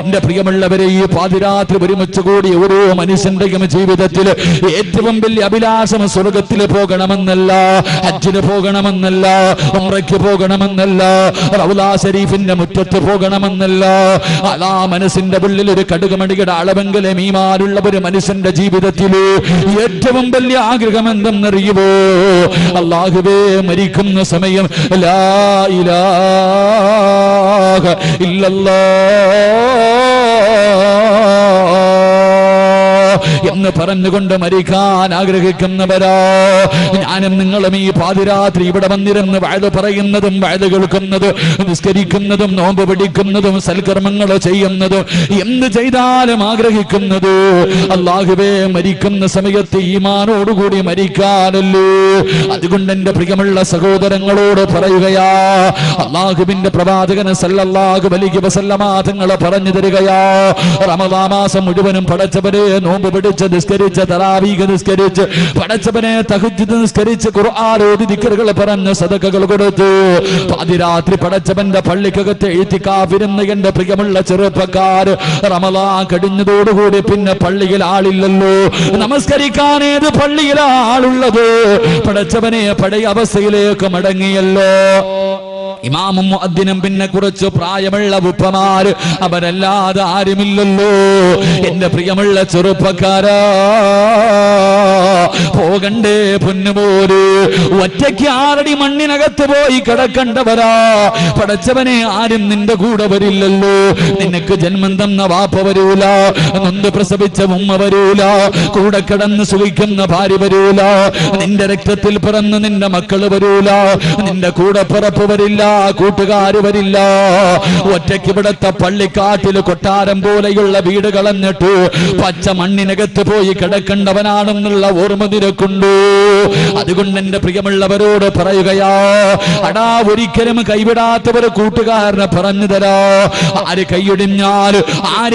എന്റെ പ്രിയമുള്ളവരെ, ഈ പാതിരാത്രി ഒരുമിച്ച് കൂടി ഓരോ മനുഷ്യന്റെയും ജീവിതത്തിൽ ഏറ്റവും വലിയ അഭിലാഷം സ്വർഗത്തിൽ പോകണമെന്നല്ല, ഹജ്ജിന് പോകണമെന്നല്ല, ഉംറയ്ക്ക് പോകണമെന്നല്ല, റൗളാ ശരീഫിന്റെ മുറ്റത്ത് പോകണമെന്നല്ല. അതാ മനസ്സിന്റെ ഉള്ളിൽ ഒരു കടുകുമണിയുടെ അളവെങ്കിലും ഈമാനുള്ള ഒരു മനുഷ്യന്റെ ജീവിതത്തിൽ ഏറ്റവും വലിയ ആഗ്രഹം എന്തെന്നറിയുമോ? അല്ലാഹുവേ, മരിക്കുന്ന സമയം ലാ ഇലാഹ ഇല്ലല്ലാഹ് എന്ന എന്ന് പറഞ്ഞുകൊണ്ട് മരിക്കാൻ ആഗ്രഹിക്കുന്നവരോ? ഞാനും നിങ്ങളും ഈ പാതിരാത്രി ഇവിടെ വന്നിരുന്ന് വഅദ് പറയുന്നതും വഅദ് കേൾക്കുന്നതും നിസ്കരിക്കുന്നതും നോമ്പ് പിടിക്കുന്നതും സൽക്കർമ്മങ്ങൾ ചെയ്യുന്നതും എന്ത് ചെയ്താലും ആഗ്രഹിക്കുന്നത് അല്ലാഹുവേ മരിക്കുന്ന സമയത്ത് ഈമാനോടുകൂടി മരിക്കാനല്ലോ. അതുകൊണ്ട് എന്റെ പ്രിയമുള്ള സഹോദരങ്ങളോട് പറയുകയാ, അല്ലാഹുവിന്റെ പ്രവാചകൻ സല്ലല്ലാഹു അലൈഹി വസല്ലമ തങ്ങൾ പറഞ്ഞു തരികയാ, റമദാൻ മാസം മുഴുവനും പടച്ചവനെ നോമ്പ് പിടിച്ച് നിസ്കരിച്ച് തറാവീഹ് നിസ്കരിച്ച് പടച്ചവനെ തഹജ്ജുദ് നിസ്കരിച്ച് ഖുർആൻ ഓതി ദിക്റുകൾ പറഞ്ഞ് സദഖകൾ കൊടുത്തു പാതിരാത്രി പടച്ചവന്റെ പള്ളിക്കകത്ത് ഇഅ്തികാഫിരുന്ന എന്റെ പ്രിയമുള്ള ചെറുപ്പക്കാർ, റമദാൻ കഴിഞ്ഞതോടുകൂടി പിന്നെ പള്ളിയിൽ ആളില്ലല്ലോ. നമസ്കരിക്കാൻ ഏത് പള്ളിയിലാ ആളുള്ളത്? പടച്ചവനെ പഴയ അവസ്ഥയിലേക്ക് മടങ്ങിയല്ലോ. ഇമാമും മുഅദ്ദിനും പിന്നെ കുറച്ച് പ്രായമുള്ള ഉപ്പമാര്, അവരല്ലാതെ ആരുമില്ലല്ലോ. എന്റെ പ്രിയമുള്ള ചെറുപ്പക്കാരാ, പോകണ്ടേ പൊന്നുപോര്? ഒറ്റയ്ക്ക് ആറടി മണ്ണിനകത്ത് പോയി കിടക്കണ്ടവരാ. പടച്ചവനെ ആരും നിന്റെ കൂടെ വരില്ലല്ലോ. നിനക്ക് ജന്മം തന്ന വാപ്പ വരൂല, നൊന്ത് പ്രസവിച്ച ഉമ്മ വരൂല, കൂടെ കിടന്ന് സുഖിക്കുന്ന ഭാര്യ വരൂല, നിന്റെ രക്തത്തിൽ പിറന്ന് നിന്റെ മക്കള് വരൂല, നിന്റെ കൂടെ പിറപ്പ് വരില്ല, കൂട്ടുകാര് വരില്ല. ഒറ്റയ്ക്ക് ഇവിടത്തെ പള്ളിക്കാട്ടില് കൊട്ടാരം പോലെയുള്ള വീട് കളഞ്ഞിട്ട് പച്ച മണ്ണിനകത്ത് പോയി കിടക്കേണ്ടവനാണെന്നുള്ള ഓർമ്മ നിനക്കുണ്ടോ? അതുകൊണ്ട് എന്റെ പ്രിയമുള്ളവരോട് പറയുകയാ, അടാ ഒരിക്കലും കൈവിടാത്തവര് കൂട്ടുകാരനെ പറഞ്ഞു തരാ. ആര്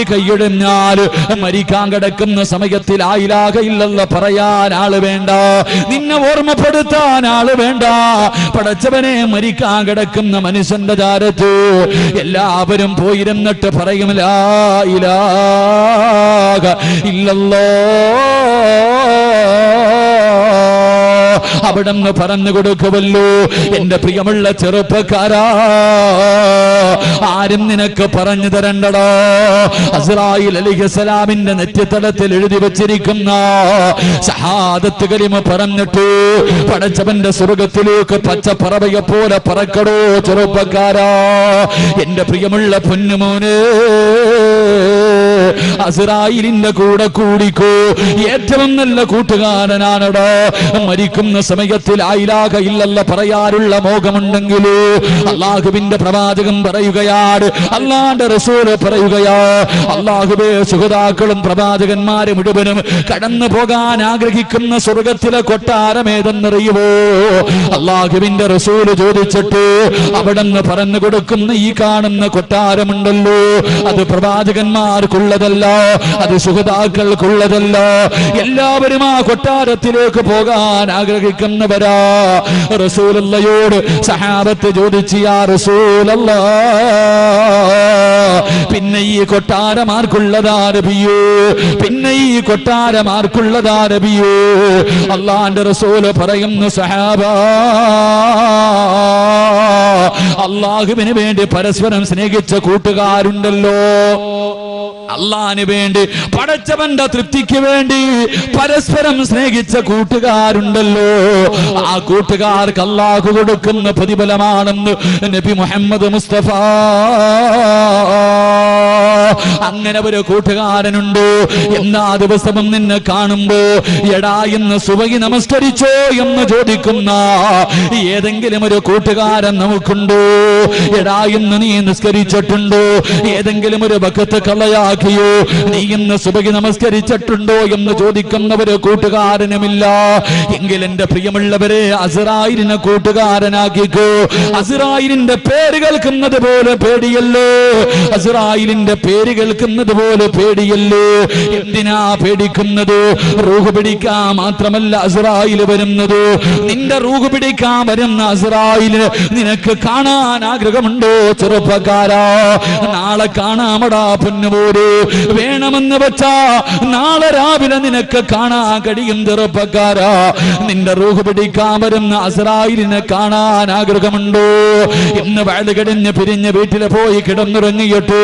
കൈയൊടിഞ്ഞാല് മരിക്കാൻ കിടക്കുന്ന സമയത്തിൽ ആ ഇലാഹ ഇല്ലല്ലാഹ് പറയാൻ ആള് വേണ്ട, നിന്നെ ഓർമ്മപ്പെടുത്താൻ ആള് വേണ്ട. പടച്ചവനെ മരിക്കാൻ കിടക്കുന്ന മനുഷ്യന്റെ ചാരത്ത് എല്ലാവരും പോയിരുന്നിട്ട് പറയും ലാ ഇലാഹ ഇല്ലല്ലാഹ്, അവിടെന്ന് പറഞ്ഞു കൊടുക്കുമല്ലോ. എന്റെ പ്രിയമുള്ള ചെറുപ്പക്കാരാ, ആരും നിനക്ക് പറഞ്ഞു തരണ്ടടാ. അസ്റായീൽ അലൈഹിസ്സലാമിന്റെ നെറ്റിത്തടത്തിൽ എഴുതി വച്ചിരിക്കുന്ന ശഹാദത്ത് കലിമ പറഞ്ഞിട്ട് പടച്ചവന്റെ സ്വർഗത്തിലേക്ക് പച്ചപ്പറവയെ പോലെ പറക്കടോ ചെറുപ്പക്കാരാ. എന്റെ പ്രിയമുള്ള പൊന്നുമോനെ, അസ്റായീലിന്റെ കൂടെ കൂടിക്കോ. ഏറ്റവും നല്ല കൂട്ടുകാരനാണടോ. മരിക്കുന്ന സമയത്തിൽ ലാ ഇലാഹ ഇല്ലല്ലാഹ് പറയാനുള്ള മോഹമുണ്ടെങ്കിൽ അല്ലാഹുവിന്റെ പ്രവാചകൻ പറയുകയാണ്, അല്ലാഹുവിന്റെ റസൂൽ പറയുകയാ, അല്ലാഹുവേ ശുഹദാക്കളും പ്രവാചകന്മാരും മുഴുവനും കടന്നു പോകാൻ ആഗ്രഹിക്കുന്ന സ്വർഗത്തിലെ കൊട്ടാരം ഏതെന്നറിയുമോ? അല്ലാഹുവിന്റെ റസൂൽ ചോദിച്ചിട്ട് അവിടെന്ന് പറഞ്ഞു കൊടുക്കുന്ന ഈ കാണുന്ന കൊട്ടാരമുണ്ടല്ലോ, അത് പ്രവാചകന്മാർക്കുള്ളതല്ല, അത് ശുഹദാക്കൾക്കുള്ളതല്ല. എല്ലാവരും ആ കൊട്ടാരത്തിലേക്ക് പോകാൻ ആഗ്രഹിക്കുന്നവരാ. റസൂലുള്ളാഹിയോട് സഹാബത്ത് ചോദിച്ചു, യാ റസൂലല്ലാഹ്, പിന്നെ ഈ കൊട്ടാരമാർക്കുള്ളതാ നബിയേ? പിന്നെ ഈ കൊട്ടാരമാർക്കുള്ളതാ നബിയേ? അല്ലാഹുവിന്റെ റസൂൽ പറയുന്നു, സഹാബാ, അല്ലാഹുവിന് വേണ്ടി പരസ്പരം സ്നേഹിച്ച കൂട്ടുകാരുണ്ടല്ലോ, അല്ലാഹുവിന് വേണ്ടി പടച്ചവന്റെ തൃപ്തിക്ക് വേണ്ടി പരസ്പരം സ്നേഹിച്ച കൂട്ടുകാരുണ്ടല്ലോ, ആ കൂട്ടുകാർക്ക് അല്ലാഹു കൊടുക്കുന്ന പ്രതിഫലമാണെന്ന് നബി മുഹമ്മദ് മുസ്തഫ. അങ്ങനെ ഒരു കൂട്ടുകാരനുണ്ട്. എല്ലാ ദിവസവും നിന്നെ കാണുമ്പോ എടാ ഇന്ന് സുബഹി നമസ്കരിച്ചോ എന്ന് ചോദിക്കുന്ന ഏതെങ്കിലും ഒരു കൂട്ടുകാരൻ നമുക്കുണ്ടോ? എടാ ഇന്ന് നീ നിസ്കരിച്ചിട്ടുണ്ടോ? ഏതെങ്കിലും ഒരു വഖത്ത് കളയാക്കിയോ? നീ ഇന്ന് സുബഹി നമസ്കരിച്ചിട്ടുണ്ടോ എന്ന് ചോദിക്കുന്ന ഒരു കൂട്ടുകാരനുമില്ല. എങ്കിൽ എന്റെ പ്രിയമുള്ളവരെ, അസ്റായീലിനെ കൂട്ടുകാരനാക്കിക്കോ. അസ്റായീലിന്റെ പേര് കേൾക്കുന്നത് പോലെ പേടിയല്ലോ, അസ്റായീലിന്റെ പേര് കേൾക്കുന്നത് പോലെ പേടിയല്ലോ. എന്തിനാ പേടിക്കുന്നത്? റൂഹ് പിടിക്കാൻ മാത്രമല്ല അസ്റായീൽ വരുന്നത്. നിന്റെ റൂഹ് പിടിക്കാൻ വരുന്ന അസ്റായീലിനെ നിനക്ക് കാണാൻ ആഗ്രഹമുണ്ടോ ചെറുപ്പക്കാരാ? നാളെ കാണാമടാ പൊന്നുപോര്. വേണമെന്ന് വെച്ചാ നാളെ രാവിലെ നിനക്ക് കാണാൻ കഴിയും ചെറുപ്പക്കാരാ. നിന്റെ റൂഹ് പിടിക്കാൻ വരുന്ന അസ്റായീലിനെ കാണാൻ ആഗ്രഹമുണ്ടോ? ഇന്ന് വഅദ് കഴിഞ്ഞ് പിരിഞ്ഞ് വീട്ടിൽ പോയി കിടന്നുറങ്ങിയിട്ട്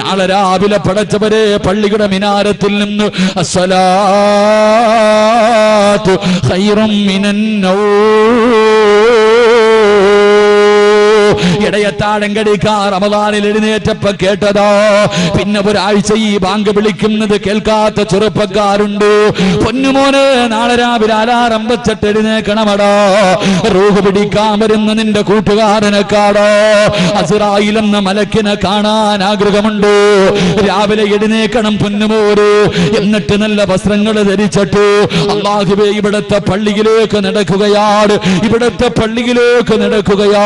നാളെ രാവിലെ പടച്ചവരെ പള്ളിയുടെ മിനാരത്തിൽ നിന്ന് അസ്സലാത്തു ഖൈറും മിനൻ നൗം, ഇടയത്താഴം കഴിക്കാൻ റമദാനിൽ എഴുന്നേറ്റപ്പോ കേട്ടതാ. പിന്നെ ഒരാഴ്ച ഈ ബാങ്ക് വിളിക്കുന്നത് കേൾക്കാത്ത ചെറുപ്പക്കാരുണ്ട്. പൊന്നുമോനെ, നാളെ രാവിലെ അലാറം വെച്ചിട്ട് എഴുന്നേക്കണമടാ. റൂഹ് പിടിക്കാൻ വരുന്ന നിന്റെ കൂട്ടുകാരനെ കാണാ. അസ്റായിൽ എന്ന മലക്കിനെ കാണാൻ ആഗ്രഹമുണ്ട്. രാവിലെ എഴുന്നേക്കണം പൊന്നുമോര്. എന്നിട്ട് നല്ല വസ്ത്രങ്ങൾ ധരിച്ചിട്ട് അല്ലാഹുവേ ഇവിടത്തെ പള്ളിയിലേക്ക് നടക്കുകയാണ്, ഇവിടത്തെ പള്ളിയിലേക്ക് നടക്കുകയാ.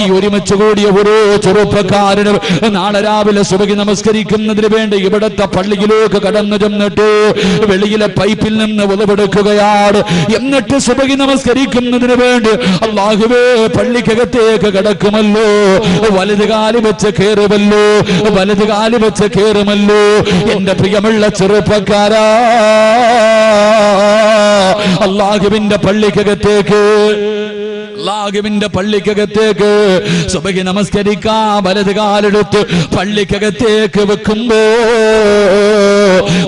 ഈ ഒരുമിച്ച് കൂടിയ ഓരോ ചെറുപ്പക്കാരനും നാളെ രാവിലെ സുബഹി നമസ്കരിക്കുന്നതിന് വേണ്ടി ഇവിടത്തെ പള്ളിയിലേക്ക് കടന്നു ചെന്നിട്ട് വെളിയിലെ പൈപ്പിൽ നിന്ന് ഉളവെടുക്കുകയാണ്. എന്നിട്ട് സുബഹി നമസ്കരിക്കുന്നതിന് വേണ്ടി അല്ലാഹുവേ പള്ളിക്കകത്തേക്ക് കടക്കുമല്ലോ. വലത് കാല് വെച്ച് കയറുമല്ലോ, വലത് കാല് വെച്ച് കയറുമല്ലോ. എന്റെ പ്രിയമുള്ള ചെറുപ്പക്കാരാ, അല്ലാഹുവിന്റെ പള്ളിക്കകത്തേക്ക്, അല്ലാഹുവിന്റെ പള്ളിക്കകത്തേക്ക് സുബഹി നമസ്കരിക്കാൻ വലത് കാലെടുത്ത് പള്ളിക്കകത്തേക്ക് വെക്കുമ്പോ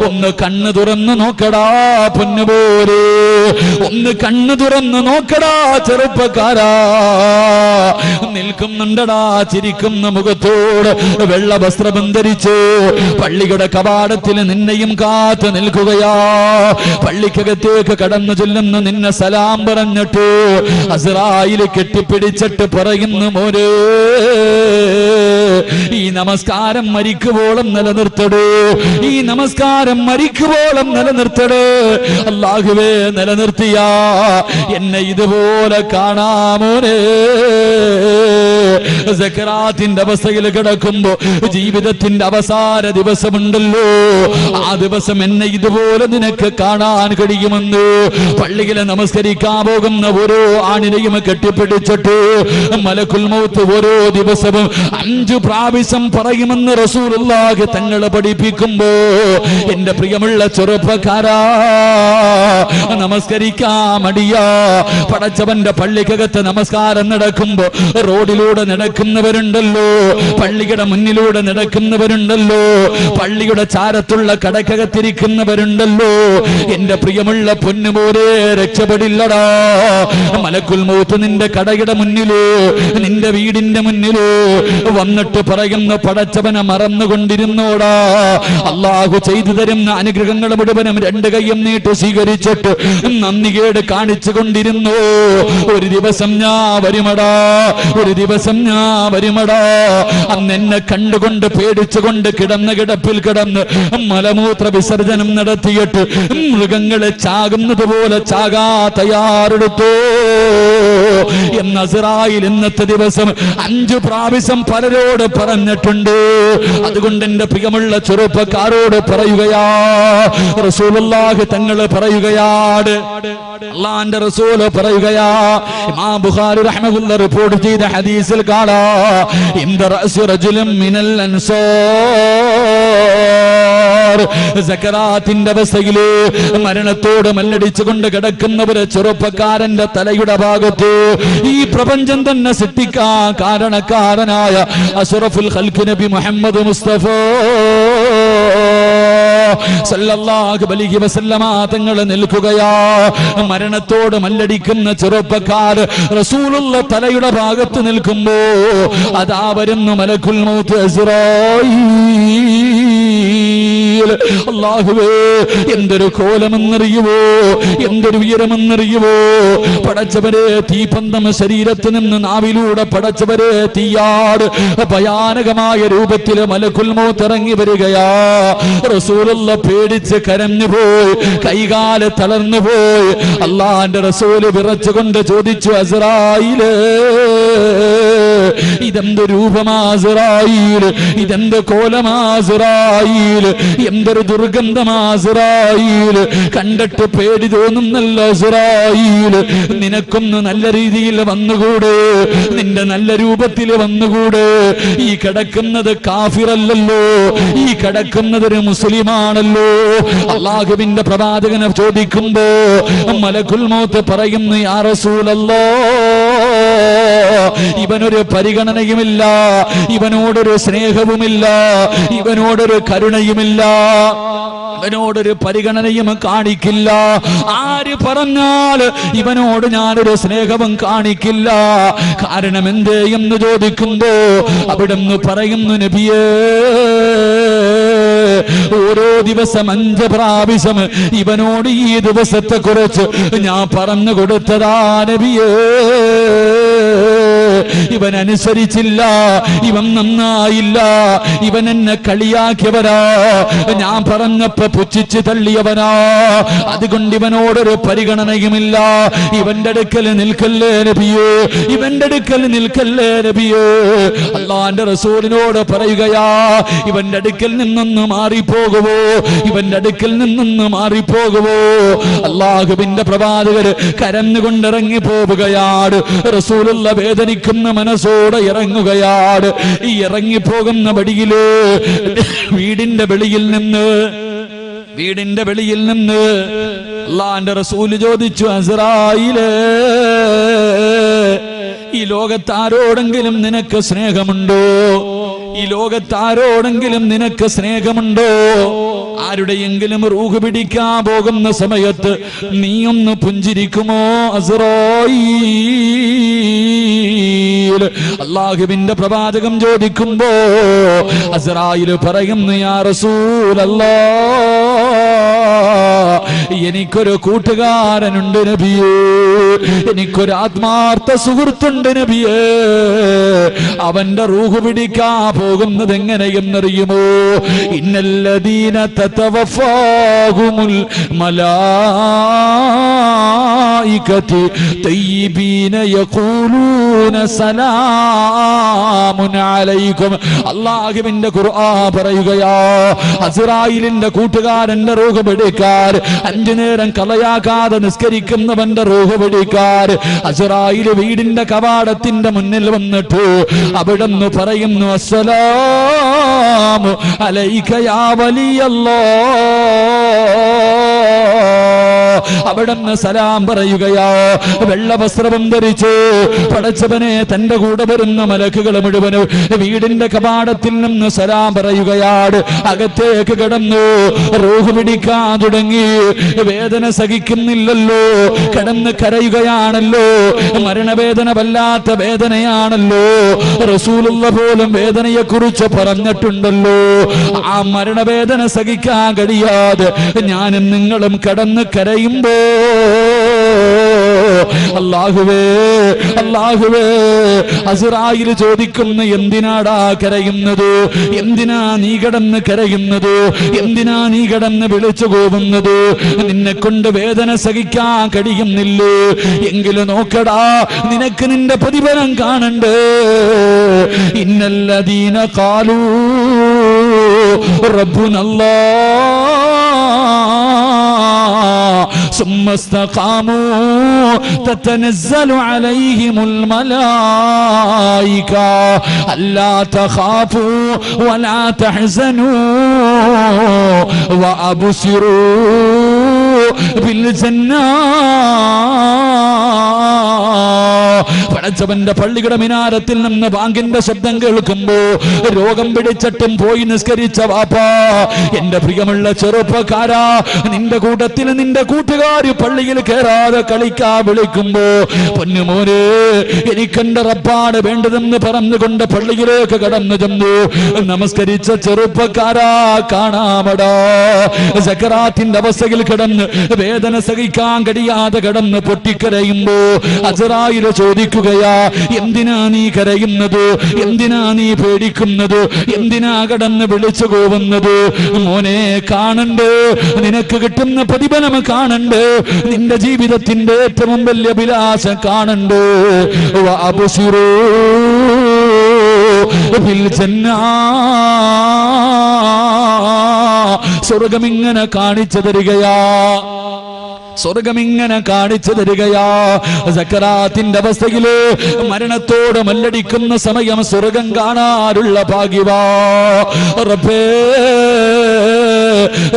ഒന്ന് കണ്ണ് തുറന്ന് നോക്കടാ പൊന്നുപോരെ, ഒന്ന് കണ്ണ് തുറന്ന് നോക്കടാ ചെറുപ്പക്കാരാ. നിൽക്കുന്നുണ്ടടാ ചിരിക്കുന്ന മുഖത്തോട് വെള്ള വസ്ത്രം ധരിച്ചു പള്ളിയുടെ കവാടത്തിൽ നിന്നെയും കാത്ത് നിൽക്കുകയാ. പള്ളിക്കകത്തേക്ക് കടന്നു ചെല്ലുന്ന നിന്നെ സലാം പറഞ്ഞിട്ട് അസ്റായിൽ കെട്ടിപ്പിടിച്ചിട്ട് പറയുന്നു, മോനെ ഈ നമസ്കാരം മരിക്കുവോളം നിലനിർത്തടേ, ഈ നമസ്കാരം മരിക്കുവോളം നിലനിർത്തടേ. അല്ലാഹുവേ നിലനിർത്തിയാ എന്നെ ഇതുപോലെ കാണാമോനെ. സക്കറാത്തിന്റെ അവസ്ഥയിൽ കിടക്കുമ്പോ ജീവിതത്തിന്റെ അവസാന ദിവസമുണ്ടല്ലോ, ആ ദിവസം എന്നെ ഇതുപോലെ നിനക്ക് കാണാൻ കഴിയുമെന്ന് പള്ളിയിലെ നമസ്കരിക്കാൻ പോകുന്ന ഓരോ ആണിനെയും കെട്ടിപ്പിടിച്ചിട്ട് മലക്കുൽ മൗത്ത് ഓരോ ദിവസവും 5 പ്രാവശ്യം പറയുമെന്ന് റസൂലുള്ളാഹി തങ്ങളെ പഠിപ്പിക്കുമ്പോ എന്റെ പ്രിയമുള്ള ചെറുപ്പക്കാരാ, നമസ്കരിക്കാൻ മടിയാ. പടച്ചവന്റെ പള്ളിക്കകത്ത് നമസ്കാരം നടക്കുമ്പോ റോഡിലൂടെ നടക്കുന്നവരുണ്ടല്ലോ, പള്ളിയുടെ മുന്നിലൂടെ നടക്കുന്നവരുണ്ടല്ലോ, പള്ളിയുടെ ചാരത്തുള്ള കടക്കകത്തിരിക്കുന്നവരുണ്ടല്ലോ. എന്റെ പ്രിയമുള്ള പൊന്നുമോരെ രക്ഷപ്പെടില്ലടാ. മലക്കുൽ മൗത്ത് നിന്റെ കടയുടെ മുന്നിലോ നിന്റെ വീടിന്റെ മുന്നിലോ വന്നിട്ട് പറയുന്ന പടച്ചവനെ മറന്നുകൊണ്ടിരുന്നോടാ. അല്ലാഹു ചെയ്തു തരുന്ന അനുഗ്രഹങ്ങൾ മുഴുവനും 2 കൈയും നീട്ടി സ്വീകരിച്ചിട്ട് നന്ദികേട് കാണിച്ചു കൊണ്ടിരുന്നു. ഒരു ദിവസം ഞാൻ വരുമടാ, ഒരു ദിവസം ഞാൻ വരുമടാ. അന്ന് എന്നെ കണ്ടുകൊണ്ട് പേടിച്ചുകൊണ്ട് കിടന്ന കിടപ്പിൽ കിടന്ന് മലമൂത്ര വിസർജനം നടത്തിയിട്ട് മൃഗങ്ങളെ ചാകുന്നത് പോലെ ചാകാ തയ്യാറെടുത്തു എന്ന് അസ്റായിൽ ഇന്നത്തെ ദിവസം 5 പ്രാവശ്യം പലരോട് പറഞ്ഞിട്ടുണ്ട്. അതുകൊണ്ട് എന്റെ പ്രിയമുള്ള ചെറുപ്പക്കാരോട് പറയുകയാ, റസൂലുള്ളാഹി തങ്ങള് പറയുകയാണ്, അല്ലാഹുവിന്റെ റസൂല് പറയുകയാ. ഇമാം ബുഖാരി റഹ്മത്തുള്ളാഹി റിപ്പോർട്ട് ചെയ്ത ഹദീസിൽ കാണാം, ഇന്ദ റഅസി റജുലിൻ മിനൽ അൻസാർ, സക്കറാത്തിന്റെ അവസ്ഥയില് മരണത്തോട് മല്ലടിച്ചുകൊണ്ട് കിടക്കുന്നവര് ചെറുപ്പക്കാരന്റെ തലയുടെ ഭാഗത്ത് ഈ പ്രപഞ്ചം തന്നെ സൃഷ്ടിക്കാൻ കാരണക്കാരനായ അഷ്റഫുൽ ഖൽഖ് നബി മുഹമ്മദ് മുസ്തഫ സല്ലല്ലാഹു അലൈഹി വസല്ലമ തങ്ങൾ നിൽക്കുകയാ. മരണത്തോട് മല്ലടിക്കുന്ന ചെറുപ്പക്കാർ റസൂലുള്ള തലയുടെ ഭാഗത്ത് നിൽക്കുമ്പോ അതാ വരുന്നു മലക്കുൽ മൗത്ത് അസ്റായീൽ. അല്ലാഹുവേ, എന്തൊരു കോലമെന്നറിയുവോ, എന്തൊരു ഉയരമെന്നറിയുവോ. പടച്ചവരെ തീപന്തം ശരീരത്തിൽ നിന്ന് നാവിലൂടെ പടച്ചവരെ തീയാട് ഭയാനകമായ രൂപത്തിൽ മലക്കുൽ മൗത്ത് ഇറങ്ങി വരികയാ. റസൂലുള്ള പേടിച്ച് കരഞ്ഞുപോയി, കൈകാല് തളർന്നുപോയി. അല്ലാഹുവിന്റെ റസൂല് വിറച്ചുകൊണ്ട് ചോദിച്ചു, അസ്റായീൽ, ഇതെന്ത് രൂപമാ അസ്റായീൽ, ഇതെന്ത് കോലമാ അസ്റായീൽ, എന്തൊരു ദുർഗന്ധമാ അസ്റായീൽ, കണ്ടിട്ട് പേടി തോന്നുന്നല്ല അസ്റായീൽ. നിനക്കൊന്ന് നല്ല രീതിയിൽ വന്നുകൂടെ, നിന്റെ നല്ല രൂപത്തിൽ വന്നുകൂടെ. ഈ കിടക്കുന്നത് കാഫിറല്ലല്ലോ, ഈ കിടക്കുന്നത് ഒരു മുസ്ലിമാണല്ലോ. അല്ലാഹുവിന്റെ പ്രവാചകനെ ചോദിക്കുമ്പോ മലക്കുൽ മൗത്ത് പറയുന്നു, യാ റസൂലല്ലാഹ്, ഇവനൊരു പരിഗണനയുമില്ല, ഇവനോടൊരു സ്നേഹവുമില്ല, ഇവനോടൊരു കരുണയുമില്ല. അവനോടൊരു പരിഗണനയും കാണിക്കില്ല. ആര് പറഞ്ഞാൽ ഇവനോട് ഞാനൊരു സ്നേഹവും കാണിക്കില്ല. കാരണം എന്തേ എന്ന് ചോദിക്കുമ്പോ അവിടുന്ന് പറയുന്നു, നബിയേ, ഓരോ ദിവസം 5 പ്രാവശ്യം ഇവനോട് ഈ ദിവസത്തെ കുറിച്ച് ഞാൻ പറഞ്ഞു കൊടുത്തതാ നബിയേ. ഇവൻ അനുസരിച്ചില്ല, ഇവൻ നന്നായില്ല, ഇവൻ എന്നെ കളിയാക്കിയവനാ, ഞാൻ പറഞ്ഞപ്പോ പുച്ഛിച്ച് തള്ളിയവനാ. അതുകൊണ്ട് ഇവനോടൊരു പരിഗണനയുമില്ല. ഇവന്റെ അടുക്കൽ നിൽക്കല്ലേ നബിയേ, ഇവന്റെ അടുക്കൽ നിൽക്കല്ലേ നബിയേ. അല്ലാഹുവിന്റെ റസൂലിനോട് പറയുകയാ, ഇവന്റെ അടുക്കൽ നിന്നൊന്ന് മാറിപ്പോകുവോ, ഇവന്റെ അടുക്കൽ നിന്നൊന്ന് മാറിപ്പോകുവോ. അല്ലാഹുവിന്റെ പ്രവാചകർ കരഞ്ഞുകൊണ്ടിറങ്ങി പോവുകയാണ്. റസൂലുള്ള വേദനിക്കുന്ന മനസ്സോടെ ഇറങ്ങുകയാണ്. ഈ ഇറങ്ങിപ്പോകുന്ന വഴിയില് വീടിന്റെ വെളിയിൽ നിന്ന് അല്ലാഹുവിന്റെ റസൂല് ചോദിച്ചു, അസ്റായീലേ, ഈ ലോകത്താരോടെങ്കിലും നിനക്ക് സ്നേഹമുണ്ടോ? ഈ ലോകത്താരോടെങ്കിലും നിനക്ക് സ്നേഹമുണ്ടോ? ആരുടെയെങ്കിലും റൂഹ് പിടിക്കാൻ പോകുന്ന സമയത്ത് നീയൊന്ന് പുഞ്ചിരിക്കുമോ അസ്റായീൽ? അല്ലാഹുവിന്റെ പ്രവാചകം ചോദിക്കുമ്പോ അസ്റായീൽ പറയുന്നു, യാ റസൂലല്ലാഹ്, എനിക്കൊരു കൂട്ടുകാരനുണ്ട് നബിയേ, എനിക്കൊരു ആത്മാർത്ഥ സുഹൃത്തുണ്ട് നബിയേ. അവന്റെ റൂഹ് പിടിക്കാൻ പോകുന്നത് എങ്ങനെയെന്നറിയുമോ? ഇന്നല്ലദീന തതവഫാഹുമുൽ മലായികതു തയ്യിബീന യഖൂലൂന സലാമുൻ അലൈക്കും. അല്ലാഹുവിന്റെ ഖുർആൻ പറയുകയാ, അസ്റായീലിന്റെ കൂട്ടുകാരന്റെ റൂഹ് പിടിക്കാൻ 5 നേരം കളയാകാതെ നിസ്കരിക്കുന്നവന്റെ റൂഹ് പിടിക്കാൻ അസ്റായീൽ വീടിന്റെ കവാടത്തിന്റെ മുന്നിൽ വന്നിട്ട് അവിടുന്ന് പറയുന്നു, അസ്സലാമു അലൈക യാ വലിയല്ലാഹ്. അവിടുന്ന് സലാം പറയുകയാ. വെള്ള വസ്ത്രം ധരിച്ച് പടച്ചവനെ തന്റെ കൂടെ വരുന്ന മലക്കുകൾ മുഴുവനും വീടിന്റെ കവാടത്തിൽ നിന്ന് സലാം പറയുകയാണ്. അകത്തേക്ക് കിടന്നു റൂഹ് പിടിക്കാൻ തുടങ്ങി. വേദന സഹിക്കുന്നില്ലല്ലോ, കിടന്ന് കരയുകയാണല്ലോ, മരണവേദന വല്ലാത്ത വേദനയാണല്ലോ. റസൂലുള്ള പോലും വേദനയെ കുറിച്ച് പറഞ്ഞിട്ടുണ്ടല്ലോ. ആ മരണവേദന സഹിക്കാൻ കഴിയാതെ ഞാനും നിങ്ങളും കിടന്ന് കരയുമ്പോ അല്ലാഹുവേ, അല്ലാഹുവേ, അസ്റായീൽ ചോദിക്കുന്നു, എന്തിനാടാ കരയുന്നത്? എന്തിനാ നീ കിടന്ന് കരയുന്നത്? എന്തിനാ നീ കിടന്ന് വിളിച്ചു പോകുന്നത്? നിന്നെ കൊണ്ട് വേദന സഹിക്കാൻ കഴിയുന്നില്ലേ? എങ്കിലും നോക്കടാ, നിനക്ക് നിന്റെ പ്രതിഫലം കാണണ്ടേ. ഇന്നല്ലദീന ഖാലൂ റബ്ബുനല്ലാഹ് ثم استقاموا تتنزل عليهم الملائكة ألا تخافوا ولا تحزنوا وأبشروا بالجنة. പടച്ചവന്റെ പള്ളിയുടെ മിനാരത്തിൽ നിന്ന് ബാങ്കിന്റെ ശബ്ദം കേൾക്കുമ്പോ രോഗം പിടിച്ചിട്ടും പോയി നിസ്കരിച്ച വാപ്പാ, എന്റെ പ്രിയമുള്ള ചെറുപ്പക്കാരാ, നിന്റെ കൂട്ടത്തിൽ നിന്റെ കൂട്ടുകാർ പള്ളിയിൽ കയറാതെ കളിക്കാ വിളിക്കുമ്പോ, പൊന്നുമോനെ, എനിക്കെന്റെ റബ്ബാണ് വേണ്ടതെന്ന് പറഞ്ഞുകൊണ്ട് പള്ളിയിലേക്ക് കടന്നു ചെന്നു നമസ്കരിച്ച ചെറുപ്പക്കാരാ, കാണാമടാ, സക്കറാത്തിന്റെ അവസ്ഥയിൽ കിടന്ന് വേദന സഹിക്കാൻ കഴിയാതെ കിടന്ന് പൊട്ടിക്കരയുമ്പോ അസ്റായീൽ ചോദിക്കുകയാ, എന്തിനാ നീ കരയുന്നത്? എന്തിനാ നീ പേടിക്കുന്നത്? എന്തിനാ കടന്ന് വിളിച്ചു പോകുന്നത്? മോനെ, കാണണ്ട്, നിനക്ക് കിട്ടുന്ന പ്രതിഫലം കാണണ്ട്, നിന്റെ ജീവിതത്തിന്റെ ഏറ്റവും വലിയ വിലാസം കാണണ്ട്. വഅബ്ശിറൂ ബിൽ ജന്നാ. സ്വർഗമിങ്ങനെ കാണിച്ചു തരികയാ, സ്വർഗമിങ്ങനെ കാണിച്ചു തരികയാ. സക്കറാത്തിന്റെ അവസ്ഥയില് മരണത്തോട് മല്ലടിക്കുന്ന സമയം സ്വർഗം കാണാനുള്ള ഭാഗ്യവാ. റബ്ബേ,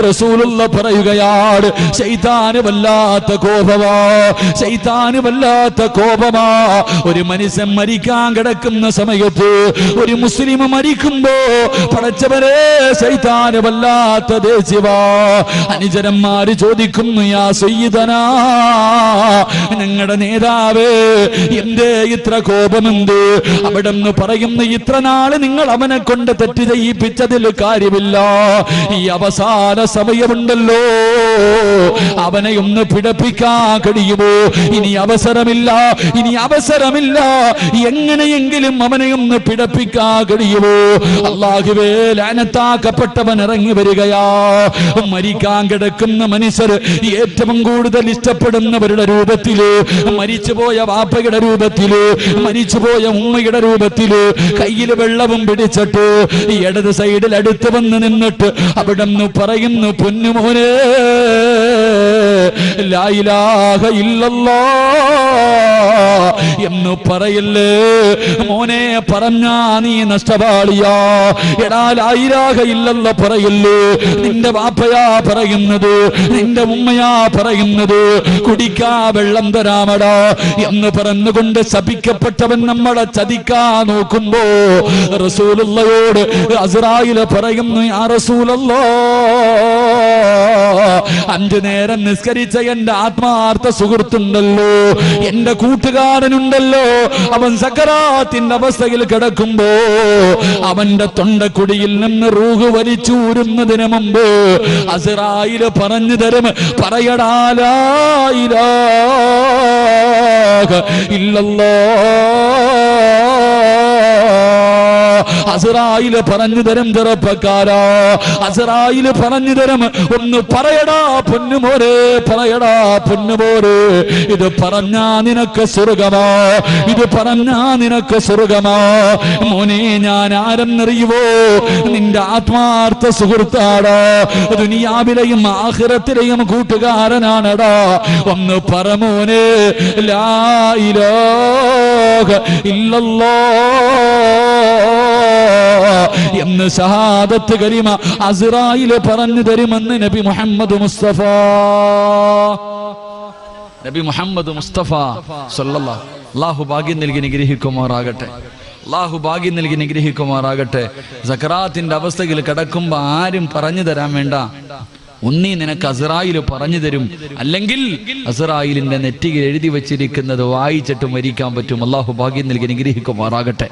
റസൂലുള്ള പറയുകയാണ്, ശൈത്താന് വല്ലാത്ത കോപമാ, ശൈത്താന് വല്ലാത്ത കോപമാ. ഒരു മനുഷ്യൻ മരിക്കാൻ കിടക്കുന്ന സമയത്ത്, ഒരു മുസ്ലിം മരിക്കുമ്പോ പടച്ചവരെ ശൈത്താന് വല്ലാത്ത ദേഷ്യവാ. അനുചരന്മാര് ചോദിക്കുന്നു, യാ സയ്യിദനാ, ഞങ്ങളുടെ നേതാവേ എന്തേ ഇത്ര കോപമെന്ത്? അവിടെ നിന്ന് പറയുന്നു, ഇത്ര നാള് നിങ്ങൾ അവനെ കൊണ്ട് തെറ്റ് ചെയ്യിപ്പിച്ചതിൽ കാര്യമില്ല, ഈ അവസാന സമയമുണ്ടല്ലോ അവനെ ഒന്ന് പിടപ്പിക്കാൻ കഴിയുമോ? ഇനി അവസരമില്ല, ഇനി അവസരമില്ല, എങ്ങനെയെങ്കിലും അവനെ ഒന്ന് പിടപ്പിക്കാൻ കഴിയുമോ? അല്ലാഹുവേ, ലഅനത്താക്കപ്പെട്ടവൻ ഇറങ്ങി വരികയാ. മരിക്കാൻ കിടക്കുന്ന മനുഷ്യർ ഏറ്റവും കൂടുതൽ ഇഷ്ടപ്പെടുന്നവരുടെ രൂപത്തില്, മരിച്ചുപോയ വാപ്പയുടെ രൂപത്തില്, മരിച്ചുപോയ ഉമ്മയുടെ രൂപത്തില്, കയ്യിൽ വെള്ളവും പിടിച്ചിട്ട് ഇടത് സൈഡിൽ അടുത്ത് വന്ന് നിന്നിട്ട് അവിടെ നിന്ന് പറയുന്നു, പൊന്നുമോനെ ലാ ഇലാഹ ഇല്ലല്ലാഹ് എന്ന് പറയല്ലേ മോനെ, പറഞ്ഞാ നീ നഷ്ടപാളിയാ. എടാ, ലാ ഇലാഹ ഇല്ലല്ലാഹ് പറയല്ലേ, നിന്റെ വാപ്പയാ പറയുന്നത്, നിന്റെ ഉമ്മയാ പറയുന്നത്, കുടിക്കാ വെള്ളം തരാമടാ എന്ന് പറഞ്ഞുകൊണ്ട് ശപിക്കപ്പെട്ടവൻ നമ്മളെ ചതിക്കാൻ നോക്കുമ്പോ റസൂലുള്ളയോട് അസ്റായിൽ പറയുന്നു, യാ റസൂലല്ലാഹ്, 5 നേരം നിസ്കരിച്ച എന്റെ ആത്മാർത്ഥ സുഹൃത്തുണ്ടല്ലോ, എന്റെ കൂട്ടുകാരനുണ്ടല്ലോ, അവൻ സക്കറാത്തിന്റെ അവസ്ഥയിൽ കിടക്കുമ്പോ അവന്റെ തൊണ്ടക്കുടിയിൽ നിന്ന് റൂഹ് വലിച്ചൂരുന്നതിന് മുമ്പ് അസ്റായിൽ പറഞ്ഞു തരും, പറയടാ ലാ ഇലാഹ ഇല്ലല്ലാഹ്. അസ്റായിൽ പറഞ്ഞു തരും, ചെറുപ്പക്കാരാ, അസ്റായിൽ പറഞ്ഞു തരും, ഒന്ന് പറയടാ പൊന്നുമോരെ, പറയടാ പൊന്നുമോരെ, ഇത് പറഞ്ഞാ നിനക്ക് സ്വർഗമാ, ഇത് പറഞ്ഞാ നിനക്ക് സ്വർഗമാ. മോനെ, ഞാൻ ആരെന്നറിയുവോ? നിന്റെ ആത്മാർത്ഥ സുഹൃത്താടാ, ദുനിയാവിലെയും ആഖിറത്തിലെയും കൂട്ടുകാരനാണടാ. ഒന്ന് പറ മോനെ, ലാ ഇലാഹ ഇല്ലല്ലാഹ് എന്ന് ഷഹാദത്ത് കലിമ അസ്റായിൽ പറഞ്ഞു തരുമെന്ന് നബി മുഹമ്മദ് മുസ്തഫ, നബി മുഹമ്മദ് മുസ്തഫ സല്ലല്ലാഹു. അല്ലാഹു ഭാഗ്യം നൽകി നിഗ്രഹിക്കുമാറാകട്ടെ, അല്ലാഹു ഭാഗ്യം നൽകി നിഗ്രഹിക്കുമാറാകട്ടെ. സക്കറാത്തിന്റെ അവസ്ഥയിൽ കിടക്കുമ്പോ ആരും പറഞ്ഞു തരാൻ വേണ്ട, ഒന്നീ നിനക്ക് അസ്റായിൽ പറഞ്ഞു തരും, അല്ലെങ്കിൽ അസ്റായിലിന്റെ നെറ്റിയിൽ എഴുതി വെച്ചിരിക്കുന്നത് വായിച്ചിട്ട് മരിക്കാൻ പറ്റും. അല്ലാഹു ഭാഗ്യം നൽകി നിഗ്രഹിക്കുമാറാകട്ടെ.